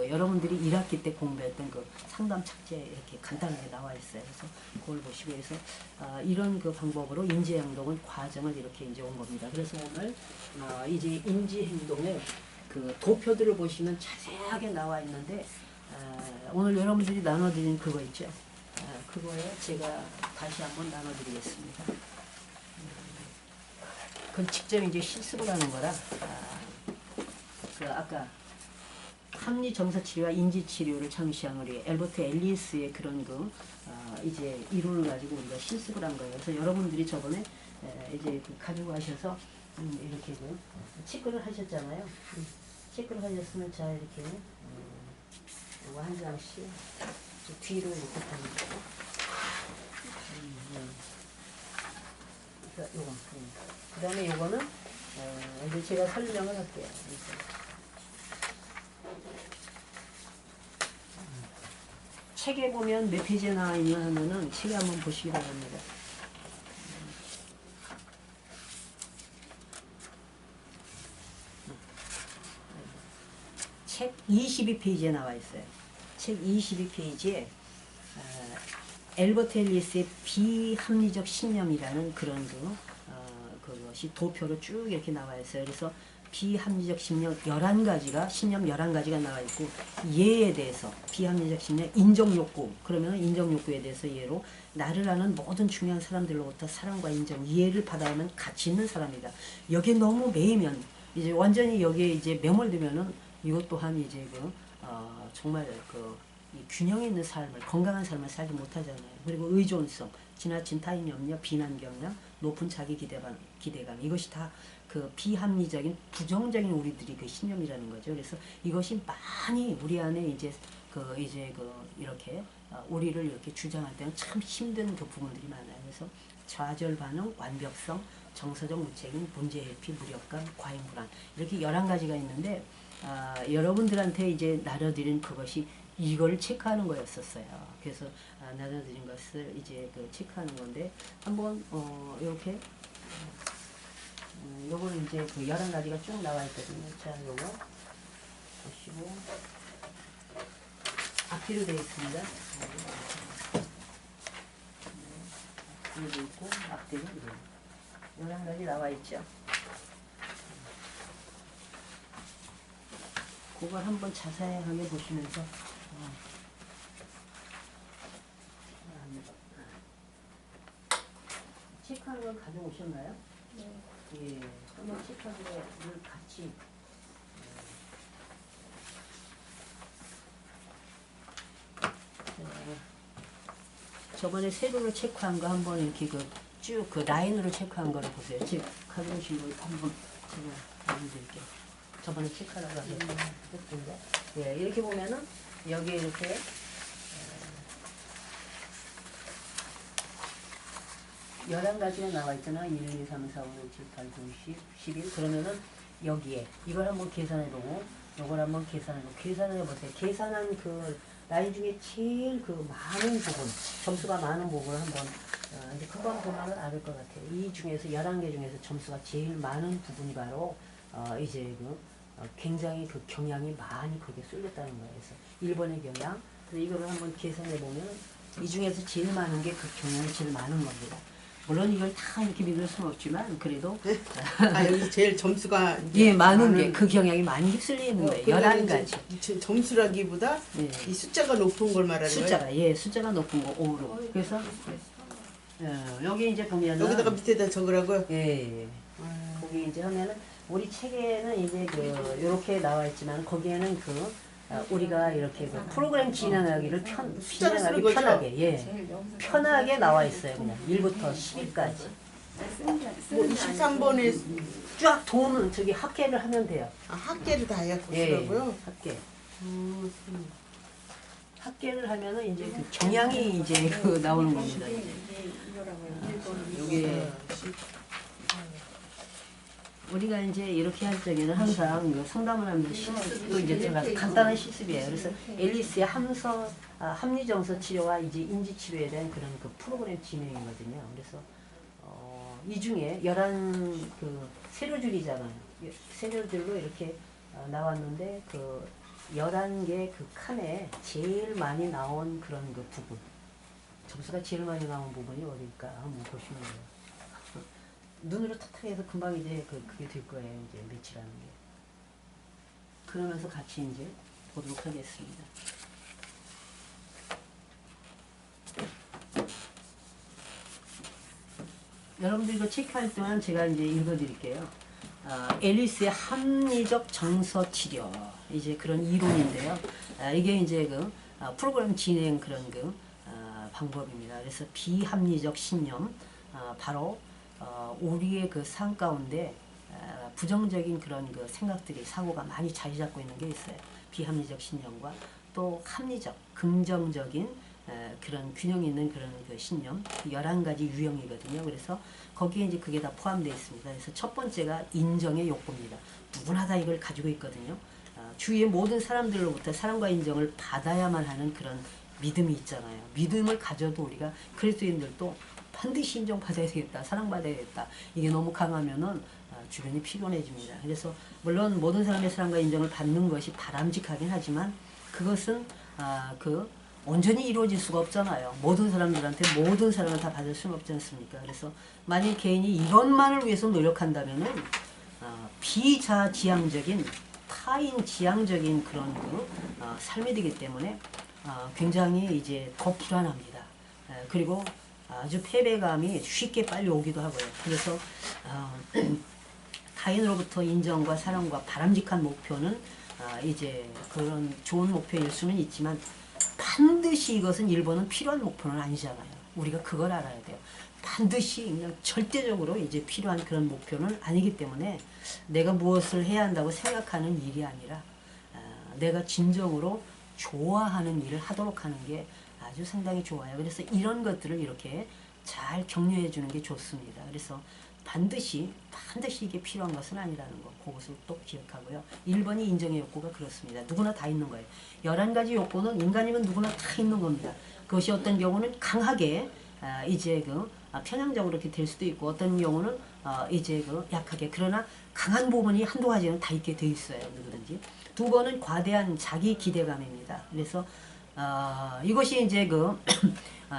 여러분들이 1학기 때 공부했던 그 상담 착지에 이렇게 간단하게 나와 있어요. 그래서 그걸 보시고 해서 이런 그 방법으로 인지 행동은 과정을 이렇게 이제 온 겁니다. 그래서 오늘 이제 인지 행동의 그 도표들을 보시면 자세하게 나와 있는데 오늘 여러분들이 나눠드린 그거 있죠. 그거에 제가 다시 한번 나눠드리겠습니다. 그건 직접 이제 실습을 하는 거라 아까 합리 정서 치료와 인지 치료를 창시한 우리 엘버트 앨리스의 그런 이제 이론을 가지고 우리가 실습을 한 거예요. 그래서 여러분들이 저번에 이제 가지고 가셔서 이렇게 체크를 하셨잖아요. 체크를 하셨으면 자 이렇게 이거 한 장씩 뒤로 이렇게 당기고 요거 그 다음에 요거는 이제 제가 설명을 할게요. 책에 보면 몇 페이지에 나와 있나 하면은 책에 한번 보시기 바랍니다. 책 22페이지에 나와 있어요. 책 22페이지에 엘버트 앨리스의 비합리적 신념이라는 그런 그것이 도표로 쭉 이렇게 나와 있어요. 그래서 비합리적 신념 11가지가 나와 있고 예에 대해서 비합리적 신념 인정욕구 그러면 인정욕구에 대해서 예로 나를 아는 모든 중요한 사람들로부터 사랑과 인정 이해를 받아야 하면 가치 있는 사람이다. 여기에 너무 매이면 이제 완전히 여기에 이제 매몰되면은 이것 또한 이제 정말 이 균형 있는 삶을 건강한 삶을 살지 못하잖아요. 그리고 의존성, 지나친 타인 염려, 비난 경향, 높은 자기 기대감 이것이 다 그 비합리적인 부정적인 우리들이 그 신념이라는 거죠. 그래서 이것이 많이 우리 안에 이제 이렇게 우리를 이렇게 주장할 때는 참 힘든 그 부분들이 많아요. 그래서 좌절 반응, 완벽성, 정서적 무책임, 문제 회피, 무력감, 과잉 불안 이렇게 11가지가 있는데 여러분들한테 이제 나눠드린 그것이 이걸 체크하는 거였었어요. 그래서 나눠드린 것을 이제 체크하는 건데 한번 이렇게 요거는 이제 11가지가 쭉 나와 있거든요. 자, 요거 보시고 앞뒤로 되어 있습니다. 뒤에도 있고 앞뒤로 11가지 나와 있죠. 그걸 한번 자세하게 보시면서 체크하는 걸 가져오셨나요? 네. 예, 한번 체크하는 걸 같이 저번에 세로로 체크한 거 한번 이렇게 쭉 라인으로 체크한 거를 보세요. 지금 가져오신 거 한번 제가 알려드릴게요. 저번에 체크하라고 하셨는데 예, 이렇게 보면은 여기에 이렇게 11가지가 나와 있잖아. 1, 2, 3, 4, 5, 6, 7, 8, 9, 10, 11 그러면은 여기에 이걸 한번 계산해보고 이걸 한번 계산해보고 계산해보세요. 계산한 그 라인 중에 제일 많은 부분 점수가 많은 부분을 한번 이제 그거 보면은 알 것 같아요. 이 중에서 11개 중에서 점수가 제일 많은 부분이 바로 이제 굉장히 경향이 많이 거기에 쏠렸다는 거예요. 그래서 1번의 경향 그래서 이거를 한번 계산해보면 이 중에서 제일 많은 게 그 경향이 제일 많은 겁니다. 물론 이걸 다 이렇게 믿을 수는 없지만 그래도 여기 제일 점수가 예 많은 게 그 경향이 많이 휩쓸려 있는 거예요. 11가지. 점수라기보다 이 숫자가 높은 걸 말하는 거예요? 숫자가 높은 거 5로. 그래서 여기 이제 보면은 여기다가 밑에다 적으라고요? 예. 거기 이제 하면은 우리 책에는 이제 그 요렇게 나와 있지만 거기에는 그 우리가 이렇게 그 프로그램 진행하기를 진행하기 거죠? 편하게 편하게 나와 있어요. 그냥 1부터 10일까지. 뭐 23번에 쫙 도는 저기 합계를 하면 돼요. 학계를 다 해야 예, 보시라고요? 합계. 합계를 하면은 이제 그 경향이 이제 그 나오는 겁니다. 이제. 요게 우리가 이제 이렇게 할 적에는 항상 그 상담을 하면서 실습도 이제 들어가서 간단한 실습이에요. 그래서 앨리스의 합리정서 치료와 이제 인지 치료에 대한 그런 그 프로그램 진행이거든요. 그래서 이 중에 11그 세로줄이잖아요. 세로줄로 이렇게 나왔는데 그 11개 그 칸에 제일 많이 나온 그런 그 부분, 점수가 제일 많이 나온 부분이 어딜까 한번 보시면 돼요. 눈으로 탁탁 해서 금방 이제 그게 될 거예요. 이제 매치라는 게. 그러면서 같이 이제 보도록 하겠습니다. 여러분들 이거 체크할 동안 제가 이제 읽어드릴게요. 앨리스의 합리적 정서 치료, 이제 그런 이론인데요. 이게 이제 그 프로그램 진행 그런 그 방법입니다. 그래서 비합리적 신념, 바로 우리의 그 삶 가운데 부정적인 그런 그 생각들이 사고가 많이 자리 잡고 있는 게 있어요. 비합리적 신념과 또 합리적, 긍정적인 그런 균형 있는 그런 그 신념 11가지 유형이거든요. 그래서 거기에 이제 그게 다 포함되어 있습니다. 그래서 첫 번째가 인정의 욕구입니다. 누구나 다 이걸 가지고 있거든요. 주위의 모든 사람들로부터 사랑과 인정을 받아야만 하는 그런 믿음이 있잖아요. 믿음을 가져도 우리가 그리스도인들도 반드시 인정받아야 되겠다, 사랑받아야 되겠다, 이게 너무 강하면은 주변이 피곤해집니다. 그래서 물론 모든 사람의 사랑과 인정을 받는 것이 바람직하긴 하지만 그것은 그 온전히 이루어질 수가 없잖아요. 모든 사람들한테 모든 사랑을 다 받을 수는 없지 않습니까? 그래서 만약 개인이 이것만을 위해서 노력한다면은 비자지향적인 타인 지향적인 그런 그 삶이 되기 때문에 굉장히 이제 더 불안합니다. 그리고 아주 패배감이 쉽게 빨리 오기도 하고요. 그래서 타인으로부터 인정과 사랑과 바람직한 목표는 이제 그런 좋은 목표일 수는 있지만 반드시 이것은 1번은 필요한 목표는 아니잖아요. 우리가 그걸 알아야 돼요. 반드시 그냥 절대적으로 이제 필요한 그런 목표는 아니기 때문에 내가 무엇을 해야 한다고 생각하는 일이 아니라 내가 진정으로 좋아하는 일을 하도록 하는 게 아주 상당히 좋아요. 그래서 이런 것들을 이렇게 잘 격려해 주는 게 좋습니다. 그래서 반드시 이게 필요한 것은 아니라는 거, 그것을 또 기억하고요. 1번이 인정의 욕구가 그렇습니다. 누구나 다 있는 거예요. 11가지 욕구는 인간이면 누구나 다 있는 겁니다. 그것이 어떤 경우는 강하게 이제 그 편향적으로 이렇게 될 수도 있고, 어떤 경우는 이제 그 약하게, 그러나 강한 부분이 한두 가지는 다 있게 돼 있어요. 누구든지. 2번은 과대한 자기 기대감입니다. 그래서 이것이 이제 그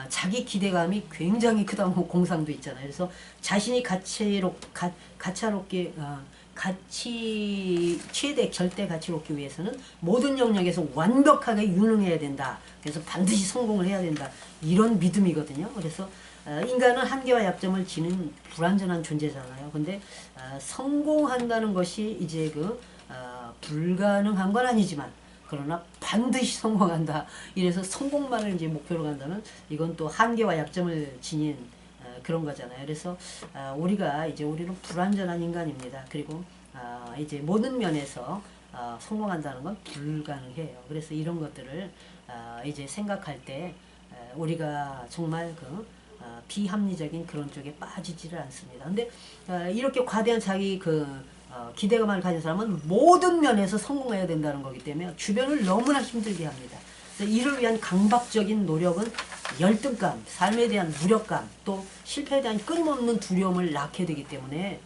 자기 기대감이 굉장히 크다고 공상도 있잖아요. 그래서 자신이 가차롭게 최대 절대 가치롭기 위해서는 모든 영역에서 완벽하게 유능해야 된다. 그래서 반드시 성공을 해야 된다. 이런 믿음이거든요. 그래서 인간은 한계와 약점을 지닌 불완전한 존재잖아요. 근데 성공한다는 것이 이제 그 불가능한 건 아니지만, 그러나 반드시 성공한다. 이래서 성공만을 이제 목표로 간다면 이건 또 한계와 약점을 지닌 그런 거잖아요. 그래서 우리는 불완전한 인간입니다. 그리고 이제 모든 면에서 성공한다는 건 불가능해요. 그래서 이런 것들을 이제 생각할 때 우리가 정말 그 비합리적인 그런 쪽에 빠지지를 않습니다. 근데 이렇게 과대한 자기 기대감을 가진 사람은 모든 면에서 성공해야 된다는 거기 때문에 주변을 너무나 힘들게 합니다. 그래서 이를 위한 강박적인 노력은 열등감, 삶에 대한 무력감, 또 실패에 대한 끊임없는 두려움을 낳게 되기 때문에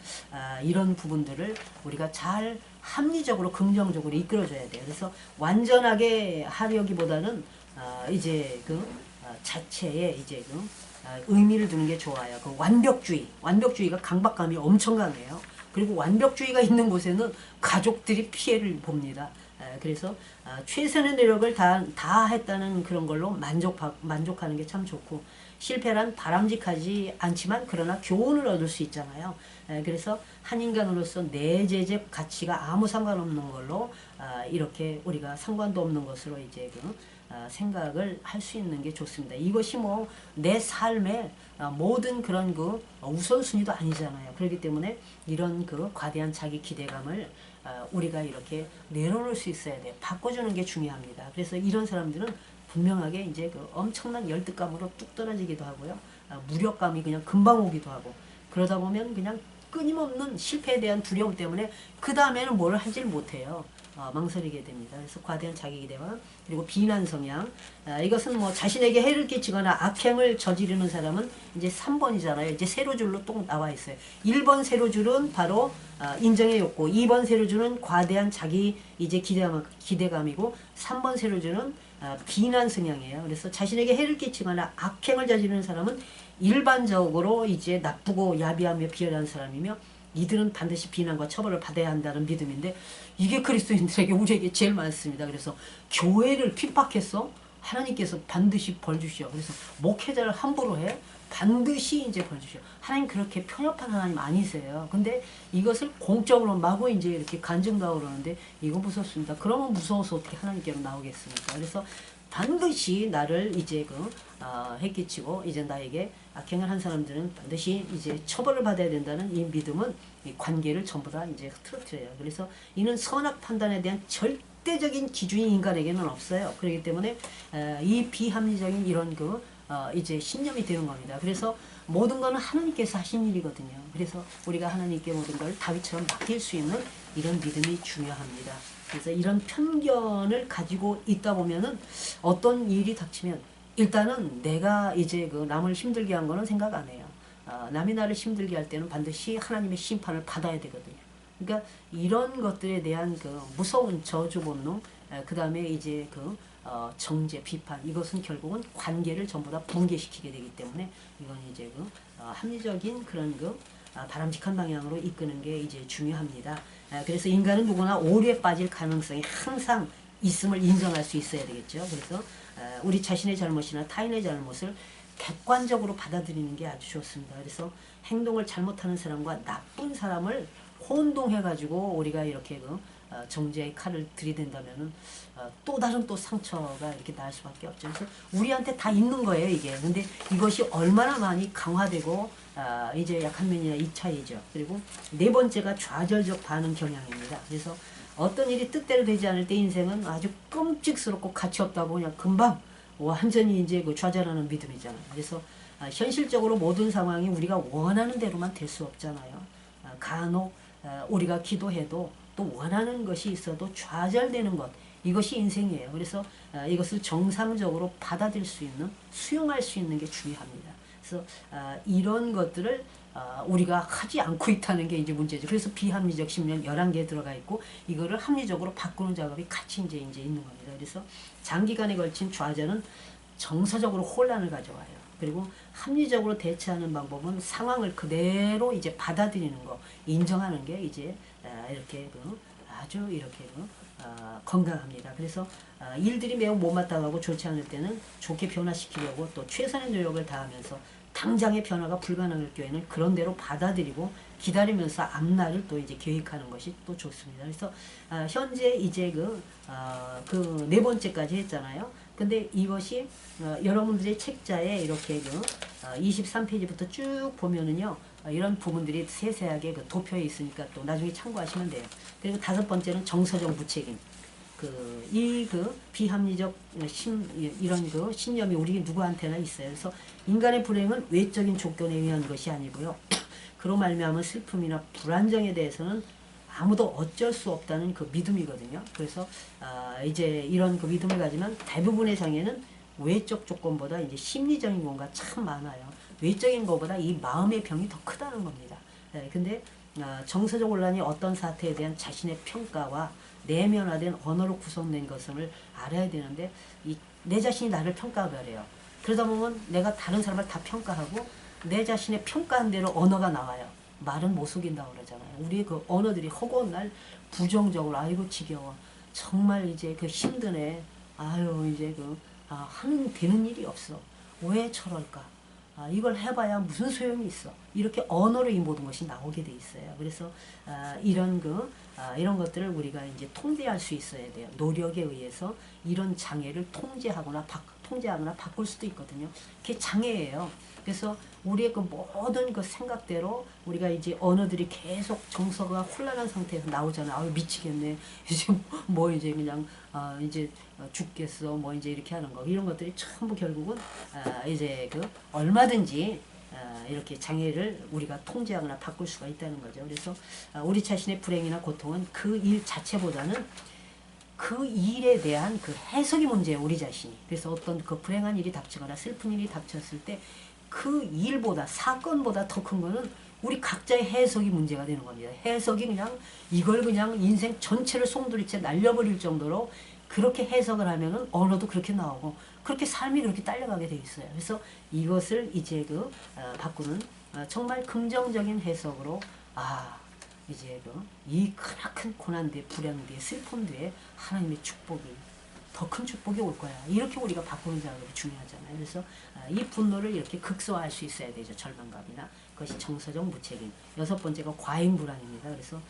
이런 부분들을 우리가 잘 합리적으로 긍정적으로 이끌어줘야 돼요. 그래서 완전하게 하려기보다는 이제 그 자체에 이제 그 의미를 두는 게 좋아요. 그 완벽주의가 강박감이 엄청 강해요. 그리고 완벽주의가 있는 곳에는 가족들이 피해를 봅니다. 그래서 최선의 노력을 다 했다는 그런 걸로 만족하는 게 참 좋고, 실패란 바람직하지 않지만 그러나 교훈을 얻을 수 있잖아요. 그래서 한 인간으로서 내 죄적 가치가 아무 상관없는 걸로 이렇게 우리가 상관도 없는 것으로 이제 생각을 할 수 있는 게 좋습니다. 이것이 뭐 내 삶의 모든 그런 그 우선순위도 아니잖아요. 그렇기 때문에 이런 그 과대한 자기 기대감을 우리가 이렇게 내려놓을 수 있어야 돼요. 바꿔주는 게 중요합니다. 그래서 이런 사람들은 분명하게 이제 그 엄청난 열등감으로 뚝 떨어지기도 하고요. 무력감이 그냥 금방 오기도 하고 그러다 보면 그냥 끊임없는 실패에 대한 두려움 때문에 그 다음에는 뭘 하질 못해요. 망설이게 됩니다. 그래서 과대한 자기기대감 그리고 비난 성향 이것은 뭐 자신에게 해를 끼치거나 악행을 저지르는 사람은 이제 3번이잖아요. 이제 세로줄로 또 나와 있어요. 1번 세로줄은 바로 인정의 욕구, 2번 세로줄은 과대한 자기 이제 기대감이고 3번 세로줄은 비난 성향이에요. 그래서 자신에게 해를 끼치거나 악행을 저지르는 사람은 일반적으로 이제 나쁘고 야비하며 비열한 사람이며 이들은 반드시 비난과 처벌을 받아야 한다는 믿음인데 이게 그리스도인들에게 우리에게 제일 많습니다. 그래서 교회를 핍박해서 하나님께서 반드시 벌 주시오. 그래서 목회자를 함부로 해 반드시 이제 벌 주시오. 하나님 그렇게 편협한 하나님 아니세요. 근데 이것을 공적으로 마구 이제 이렇게 간증하고 그러는데 이거 무섭습니다. 그러면 무서워서 어떻게 하나님께로 나오겠습니까? 그래서 반드시 나를 이제 해끼치고 이제 나에게 악행을 한 사람들은 반드시 이제 처벌을 받아야 된다는 이 믿음은 이 관계를 전부 다 이제 흐트러뜨려요. 그래서 이는 선악 판단에 대한 절대적인 기준이 인간에게는 없어요. 그렇기 때문에 이 비합리적인 이런 이제 신념이 되는 겁니다. 그래서 모든 거는 하나님께서 하신 일이거든요. 그래서 우리가 하나님께 모든 걸 다윗처럼 맡길 수 있는 이런 믿음이 중요합니다. 그래서 이런 편견을 가지고 있다 보면은 어떤 일이 닥치면 일단은 내가 이제 남을 힘들게 한 거는 생각 안 해요. 남이 나를 힘들게 할 때는 반드시 하나님의 심판을 받아야 되거든요. 그러니까 이런 것들에 대한 무서운 저주 본능, 그 다음에 이제 정죄, 비판, 이것은 결국은 관계를 전부 다 붕괴시키게 되기 때문에 이건 이제 합리적인 그런 바람직한 방향으로 이끄는 게 이제 중요합니다. 그래서 인간은 누구나 오류에 빠질 가능성이 항상 있음을 인정할 수 있어야 되겠죠. 그래서 우리 자신의 잘못이나 타인의 잘못을 객관적으로 받아들이는 게 아주 좋습니다. 그래서 행동을 잘못하는 사람과 나쁜 사람을 혼동해가지고 우리가 이렇게 정죄의 칼을 들이댄다면은 또 다른 또 상처가 이렇게 날 수밖에 없죠. 그래서 우리한테 다 있는 거예요, 이게. 근데 이것이 얼마나 많이 강화되고 이제 약한 면이나 이 차이죠. 그리고 네 번째가 좌절적 반응 경향입니다. 그래서 어떤 일이 뜻대로 되지 않을 때 인생은 아주 끔찍스럽고 가치 없다고 그냥 금방 완전히 이제 좌절하는 믿음이잖아요. 그래서 현실적으로 모든 상황이 우리가 원하는 대로만 될 수 없잖아요. 간혹 우리가 기도해도 또 원하는 것이 있어도 좌절되는 것, 이것이 인생이에요. 그래서 이것을 정상적으로 받아들일 수 있는, 수용할 수 있는 게 중요합니다. 그래서 이런 것들을 우리가 하지 않고 있다는 게 이제 문제죠. 그래서 비합리적 심리는 11개에 들어가 있고 이거를 합리적으로 바꾸는 작업이 같이 이제 있는 겁니다. 그래서 장기간에 걸친 좌절은 정서적으로 혼란을 가져와요. 그리고 합리적으로 대처하는 방법은 상황을 그대로 이제 받아들이는 거, 인정하는 게 이제 이렇게 아주 이렇게 건강합니다. 그래서 일들이 매우 못마땅하고 좋지 않을 때는 좋게 변화시키려고 또 최선의 노력을 다하면서 당장의 변화가 불가능할 경우에는 그런 대로 받아들이고 기다리면서 앞날을 또 이제 계획하는 것이 또 좋습니다. 그래서 현재 이제 네 번째까지 했잖아요. 근데 이것이 여러분들의 책자에 이렇게 23페이지부터 쭉 보면은요. 이런 부분들이 세세하게 도표에 있으니까 또 나중에 참고하시면 돼요. 그리고 다섯 번째는 정서적 무책임. 비합리적 이런 신념이 우리 누구한테나 있어요. 그래서 인간의 불행은 외적인 조건에 의한 것이 아니고요. 그로 말미암은 슬픔이나 불안정에 대해서는 아무도 어쩔 수 없다는 믿음이거든요. 그래서 이제 이런 믿음을 가지면 대부분의 장애는 외적 조건보다 이제 심리적인 뭔가 참 많아요. 외적인 것보다 이 마음의 병이 더 크다는 겁니다. 근데 정서적 혼란이 어떤 사태에 대한 자신의 평가와 내면화된 언어로 구성된 것을 알아야 되는데 내 자신이 나를 평가하래요. 그러다 보면 내가 다른 사람을 다 평가하고 내 자신의 평가한 대로 언어가 나와요. 말은 못 속인다고 그러잖아요. 우리 언어들이 허구한 날 부정적으로 아이고 지겨워. 정말 이제 힘드네. 아유 이제 하는 되는 일이 없어. 왜 저럴까? 이걸 해봐야 무슨 소용이 있어. 이렇게 언어로 이 모든 것이 나오게 돼 있어요. 그래서 이런 것들을 우리가 이제 통제할 수 있어야 돼요. 노력에 의해서 이런 장애를 통제하거나 바꿀 수도 있거든요. 그게 장애예요. 그래서 우리의 그 모든 그 생각대로 우리가 이제 언어들이 계속 정서가 혼란한 상태에서 나오잖아요. 아유 미치겠네. 이제 뭐 이제 그냥 이제 죽겠어. 뭐 이제 이렇게 하는 거. 이런 것들이 전부 결국은 이제 그 얼마든지 이렇게 장애를 우리가 통제하거나 바꿀 수가 있다는 거죠. 그래서 우리 자신의 불행이나 고통은 그 일 자체보다는 그 일에 대한 그 해석이 문제예요. 우리 자신이. 그래서 어떤 그 불행한 일이 닥치거나 슬픈 일이 닥쳤을 때 그 일보다 사건보다 더 큰 거는 우리 각자의 해석이 문제가 되는 겁니다. 해석이 그냥 이걸 그냥 인생 전체를 송두리째 날려버릴 정도로 그렇게 해석을 하면은 언어도 그렇게 나오고 그렇게 삶이 그렇게 딸려가게 돼 있어요. 그래서 이것을 이제 바꾸는 정말 긍정적인 해석으로 이제 이 크나큰 고난 뒤에 불행 뒤에 슬픔 뒤에 하나님의 축복이 더 큰 축복이 올 거야. 이렇게 우리가 바꾸는 작업이 중요하잖아요. 그래서 이 분노를 이렇게 극소화할 수 있어야 되죠. 절망감이나 그것이 정서적 무책임. 여섯 번째가 과잉불안입니다. 그래서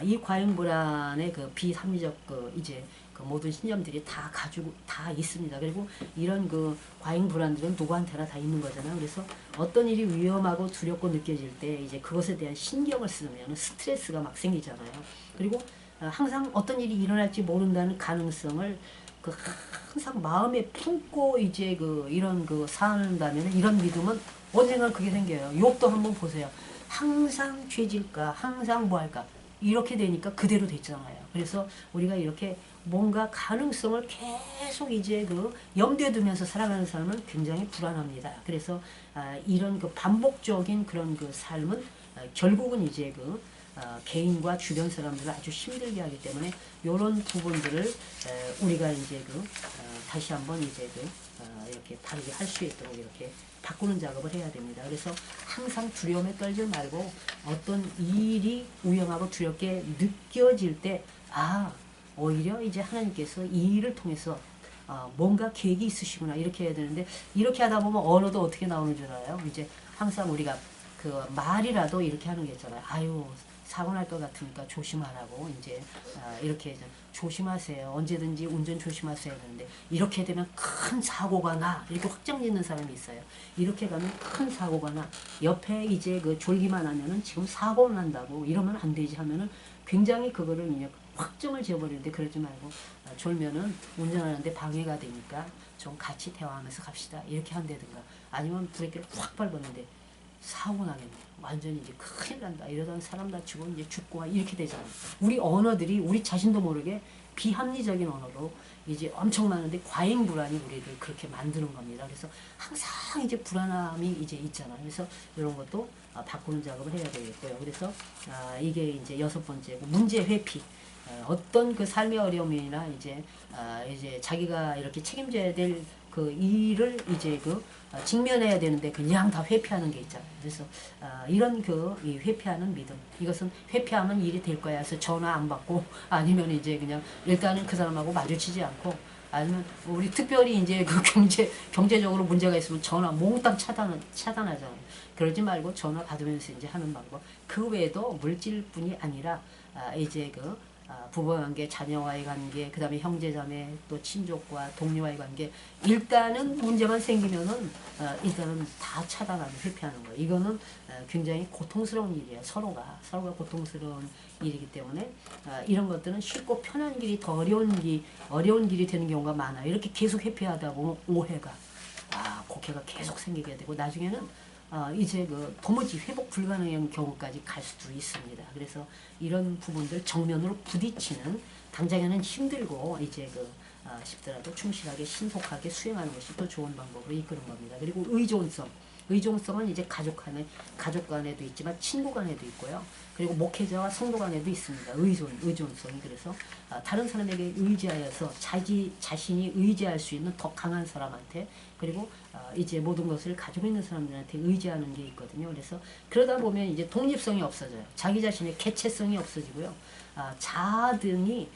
이 과잉불안의 그 비합리적 이제 그 모든 신념들이 다 가지고 다 있습니다. 그리고 이런 그 과잉불안들은 누구한테나 다 있는 거잖아요. 그래서 어떤 일이 위험하고 두렵고 느껴질 때 이제 그것에 대한 신경을 쓰면 스트레스가 막 생기잖아요. 그리고 항상 어떤 일이 일어날지 모른다는 가능성을 항상 마음에 품고 이제 이런 산다면 이런 믿음은 언젠가 그게 생겨요. 욥도 한번 보세요. 항상 죄질까, 항상 뭐 할까 이렇게 되니까 그대로 됐잖아요. 그래서 우리가 이렇게 뭔가 가능성을 계속 이제 염두에 두면서 살아가는 사람은 굉장히 불안합니다. 그래서 이런 반복적인 그런 삶은 결국은 이제 개인과 주변 사람들을 아주 힘들게 하기 때문에 이런 부분들을 우리가 이제 다시 한번 이제 이렇게 다르게 할 수 있도록 이렇게 바꾸는 작업을 해야 됩니다. 그래서 항상 두려움에 떨지 말고 어떤 일이 우영하고 두렵게 느껴질 때 오히려 이제 하나님께서 이 일을 통해서 뭔가 계획이 있으시구나 이렇게 해야 되는데 이렇게 하다 보면 언어도 어떻게 나오는 줄 알아요? 이제 항상 우리가 말이라도 이렇게 하는 게 있잖아요. 아유 사고 날 것 같으니까 조심하라고 이제 이렇게 조심하세요. 언제든지 운전 조심하세요 하는데 이렇게 되면 큰 사고가 나 이렇게 확정짓는 사람이 있어요. 이렇게 가면 큰 사고가 나 옆에 이제 졸기만 하면은 지금 사고 난다고 이러면 안 되지 하면은 굉장히 그거를 그냥 확정을 지어버리는데 그러지 말고 졸면은 운전하는데 방해가 되니까 좀 같이 대화하면서 갑시다 이렇게 한다든가 아니면 브레이크를 확 밟았는데 사고 나겠네. 완전히 이제 큰일 난다. 이러다가 사람 다치고 이제 죽고 이렇게 되잖아. 우리 언어들이 우리 자신도 모르게 비합리적인 언어로 이제 엄청 많은데 과잉불안이 우리를 그렇게 만드는 겁니다. 그래서 항상 이제 불안함이 이제 있잖아요. 그래서 이런 것도 바꾸는 작업을 해야 되겠고요. 그래서 이게 이제 여섯 번째고 문제 회피. 어떤 삶의 어려움이나 이제 자기가 이렇게 책임져야 될 일을 이제 직면해야 되는데 그냥 다 회피하는 게 있잖아요. 그래서 이런 이 회피하는 믿음 이것은 회피하면 일이 될 거야 해서 전화 안 받고 아니면 이제 그냥 일단은 그 사람하고 마주치지 않고 아니면 우리 특별히 이제 경제적으로 문제가 있으면 전화 몽땅 차단하잖아요. 그러지 말고 전화 받으면서 이제 하는 방법. 그 외에도 물질뿐이 아니라 이제 부부관계, 자녀와의 관계, 그 다음에 형제자매, 또 친족과 동료와의 관계 일단은 문제만 생기면은 일단은 다 차단하고 회피하는 거예요. 이거는 굉장히 고통스러운 일이에요. 서로가 고통스러운 일이기 때문에 이런 것들은 쉽고 편한 길이 더 어려운 길이 되는 경우가 많아요. 이렇게 계속 회피하다 보면 오해가 곡해가 계속 생기게 되고 나중에는 이제 도무지 회복 불가능한 경우까지 갈 수도 있습니다. 그래서 이런 부분들 정면으로 부딪히는 당장에는 힘들고 이제 싶더라도 충실하게 신속하게 수행하는 것이 더 좋은 방법으로 이끄는 겁니다. 그리고 의존성은 이제 가족 간에도 있지만 친구 간에도 있고요. 그리고 목회자와 성도 간에도 있습니다. 의존성이. 그래서 다른 사람에게 의지하여서 자신이 의지할 수 있는 더 강한 사람한테 그리고 이제 모든 것을 가지고 있는 사람들한테 의지하는 게 있거든요. 그래서 그러다 보면 이제 독립성이 없어져요. 자기 자신의 개체성이 없어지고요. 자아 등이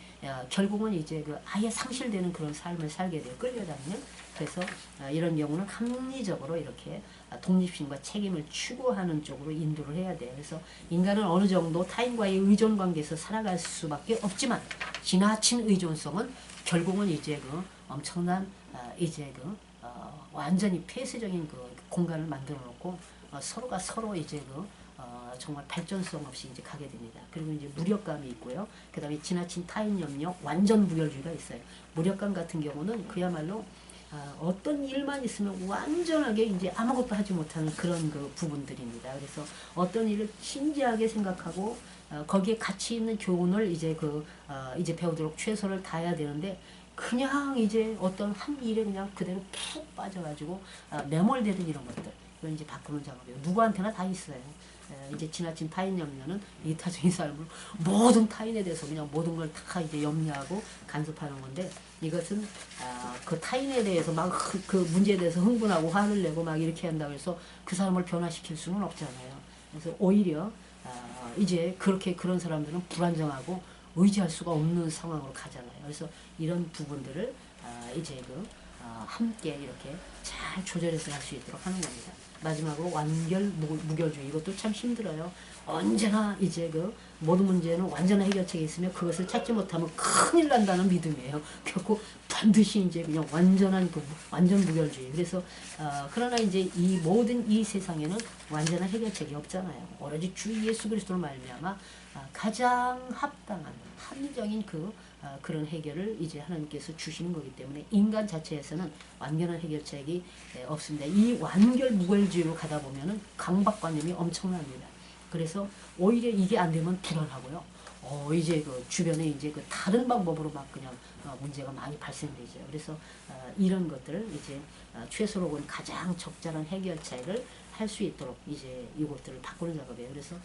결국은 이제 그 아예 상실되는 그런 삶을 살게 돼요. 끌려다니는. 그래서 이런 경우는 합리적으로 이렇게 독립심과 책임을 추구하는 쪽으로 인도를 해야 돼요. 그래서 인간은 어느 정도 타인과의 의존 관계에서 살아갈 수밖에 없지만 지나친 의존성은 결국은 이제 그 엄청난 이제 그 완전히 폐쇄적인 그 공간을 만들어 놓고 서로가 서로 이제 그 정말 발전성 없이 이제 가게 됩니다. 그리고 이제 무력감이 있고요. 그 다음에 지나친 타인 염려, 완전 무결주의가 있어요. 무력감 같은 경우는 그야말로 어떤 일만 있으면 완전하게 이제 아무것도 하지 못하는 그런 그 부분들입니다. 그래서 어떤 일을 진지하게 생각하고 거기에 가치 있는 교훈을 이제 이제 배우도록 최선을 다해야 되는데 그냥 이제 어떤 한 일에 그냥 그대로 푹 빠져가지고 매몰되는 이런 것들. 이건 이제 바꾸는 작업이에요. 누구한테나 다 있어요. 이제 지나친 타인 염려는 이타적인 삶을 모든 타인에 대해서 그냥 모든 걸 다 이제 염려하고 간섭하는 건데 이것은 그 타인에 대해서 막 그 문제에 대해서 흥분하고 화를 내고 막 이렇게 한다고 해서 그 사람을 변화시킬 수는 없잖아요. 그래서 오히려 이제 그렇게 그런 사람들은 불안정하고 의지할 수가 없는 상황으로 가잖아요. 그래서 이런 부분들을 이제 함께 이렇게 잘 조절해서 할 수 있도록 하는 겁니다. 마지막으로 완결 무결주의, 이것도 참 힘들어요. 언제나 이제 모든 문제는 완전한 해결책이 있으면 그것을 찾지 못하면 큰일 난다는 믿음이에요. 결코 반드시 이제 그냥 완전한 완전 무결주의. 그래서 그러나 이제 이 모든 이 세상에는 완전한 해결책이 없잖아요. 오로지 주 예수 그리스도로 말미암아 가장 합당한 합리적인 그런 해결을 이제 하나님께서 주시는 거기 때문에 인간 자체에서는 완전한 해결책이 없습니다. 이 완결 무결주의로 가다 보면은 강박관념이 엄청납니다. 그래서 오히려 이게 안 되면 불안하고요. 이제 주변에 이제 다른 방법으로 막 그냥 문제가 많이 발생되죠. 그래서 이런 것들을 이제 최소록은 가장 적절한 해결책을 할 수 있도록 이제 이것들을 바꾸는 작업이에요. 그래서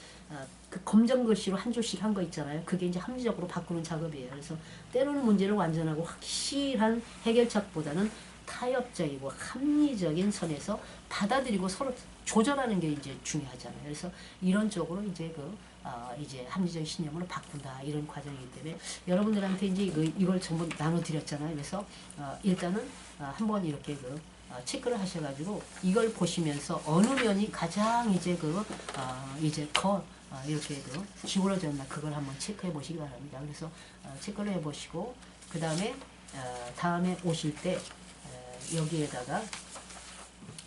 그 검정 글씨로 한 줄씩 한 거 있잖아요. 그게 이제 합리적으로 바꾸는 작업이에요. 그래서 때로는 문제를 완전하고 확실한 해결책보다는 타협적이고 합리적인 선에서 받아들이고 서로 조절하는 게 이제 중요하잖아요. 그래서 이런 쪽으로 이제 이제 합리적인 신념으로 바꾼다 이런 과정이기 때문에 여러분들한테 이제 이걸 전부 나눠드렸잖아요. 그래서 일단은 한번 이렇게 체크를 하셔가지고 이걸 보시면서 어느 면이 가장 이제 이제 더 이렇게 기울어졌나 그걸 한번 체크해 보시기 바랍니다. 그래서 체크를 해보시고 그 다음에 다음에 오실 때 여기에다가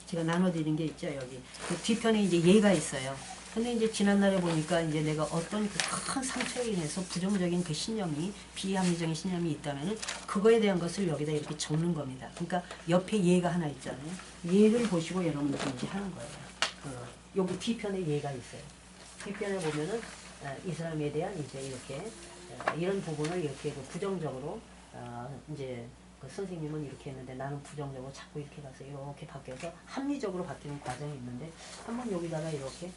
제가 나눠드린 게 있죠. 여기 그 뒤편에 이제 예가 있어요. 근데 이제 지난날에 보니까 이제 내가 어떤 큰 상처에 인해서 부정적인 그 신념이 비합리적인 신념이 있다면은 그거에 대한 것을 여기다 이렇게 적는 겁니다. 그러니까 옆에 예가 하나 있잖아요. 예를 보시고 여러분들이 이제 하는 거예요. 여기 뒤편에 예가 있어요. 뒤편에 보면은 이 사람에 대한 이제 이렇게 이런 부분을 이렇게 부정적으로 이제 선생님은 이렇게 했는데 나는 부정적으로 자꾸 이렇게 가서 이렇게 바뀌어서 합리적으로 바뀌는 과정이 있는데 한번 여기다가 이렇게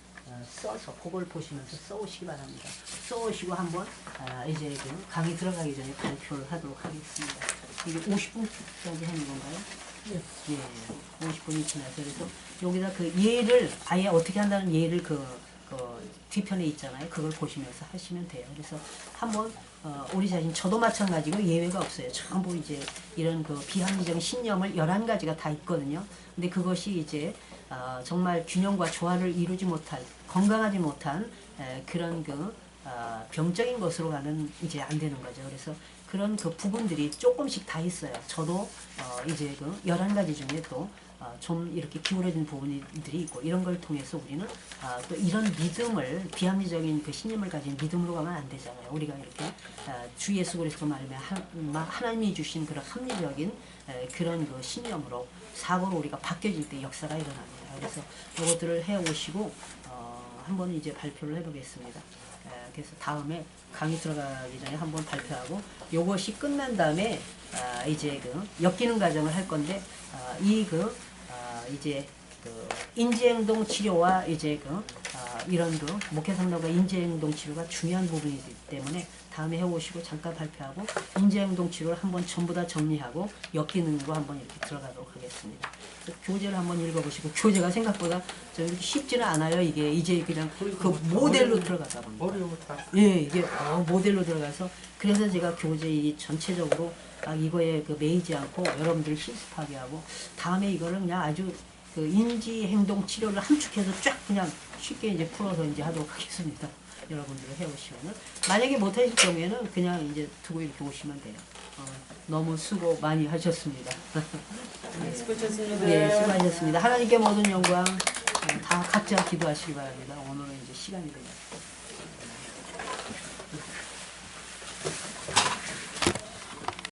써서 그걸 보시면서 써오시기 바랍니다. 써오시고 한번 이제 강의 들어가기 전에 발표를 하도록 하겠습니다. 이게 50분까지 하는 건가요? 네. 예, 50분이 지나서 그래서 여기다 예를 아예 어떻게 한다는 예를 뒤편에 있잖아요. 그걸 보시면서 하시면 돼요. 그래서 한번 우리 자신 저도 마찬가지고 예외가 없어요. 전부 이제 이런 비합리적인 신념을 11가지가 다 있거든요. 근데 그것이 이제 정말 균형과 조화를 이루지 못할 건강하지 못한 그런 병적인 것으로 가는 이제 안 되는 거죠. 그래서 그런 부분들이 조금씩 다 있어요. 저도 이제 11가지 중에 또 좀 이렇게 기울어진 부분들이 있고 이런 걸 통해서 우리는 또 이런 믿음을 비합리적인 신념을 가진 믿음으로 가면 안 되잖아요. 우리가 이렇게 주 예수 그리스도 말미암아 하나님이 주신 그런 합리적인 그런 신념으로 사고로 우리가 바뀌어질 때 역사가 일어납니다. 그래서 이것들을 해오시고 한번 이제 발표를 해보겠습니다. 그래서 다음에 강의 들어가기 전에 한번 발표하고 요것이 끝난 다음에 이제 엮이는 과정을 할 건데 이제 인지행동 치료와 이제 이런도 목회 상담과 인지행동 치료가 중요한 부분이기 때문에 다음에 해오시고 잠깐 발표하고 인지행동 치료를 한번 전부 다 정리하고 엮이는 거 한번 이렇게 들어가도록 하겠습니다. 교재를 한번 읽어보시고 교재가 생각보다 좀 이렇게 쉽지는 않아요. 이게 이제 그냥 그 모델로 들어가다 보니까 어려웠다. 예, 이게 모델로 들어가서 그래서 제가 교재 이 전체적으로 이거에 그 매이지 않고 여러분들 실습하게 하고 다음에 이거를 그냥 아주 그 인지 행동 치료를 함축해서 쫙 그냥 쉽게 이제 풀어서 이제 하도록 하겠습니다. 여러분들이 해오시면은 만약에 못하실 경우에는 그냥 이제 두고 이렇게 오시면 돼요. 너무 수고 많이 하셨습니다. 네, 수고하셨습니다. 네, 수고하셨습니다. 하나님께 모든 영광 다 각자 기도하시기 바랍니다. 오늘은 이제 시간이 되었습니다.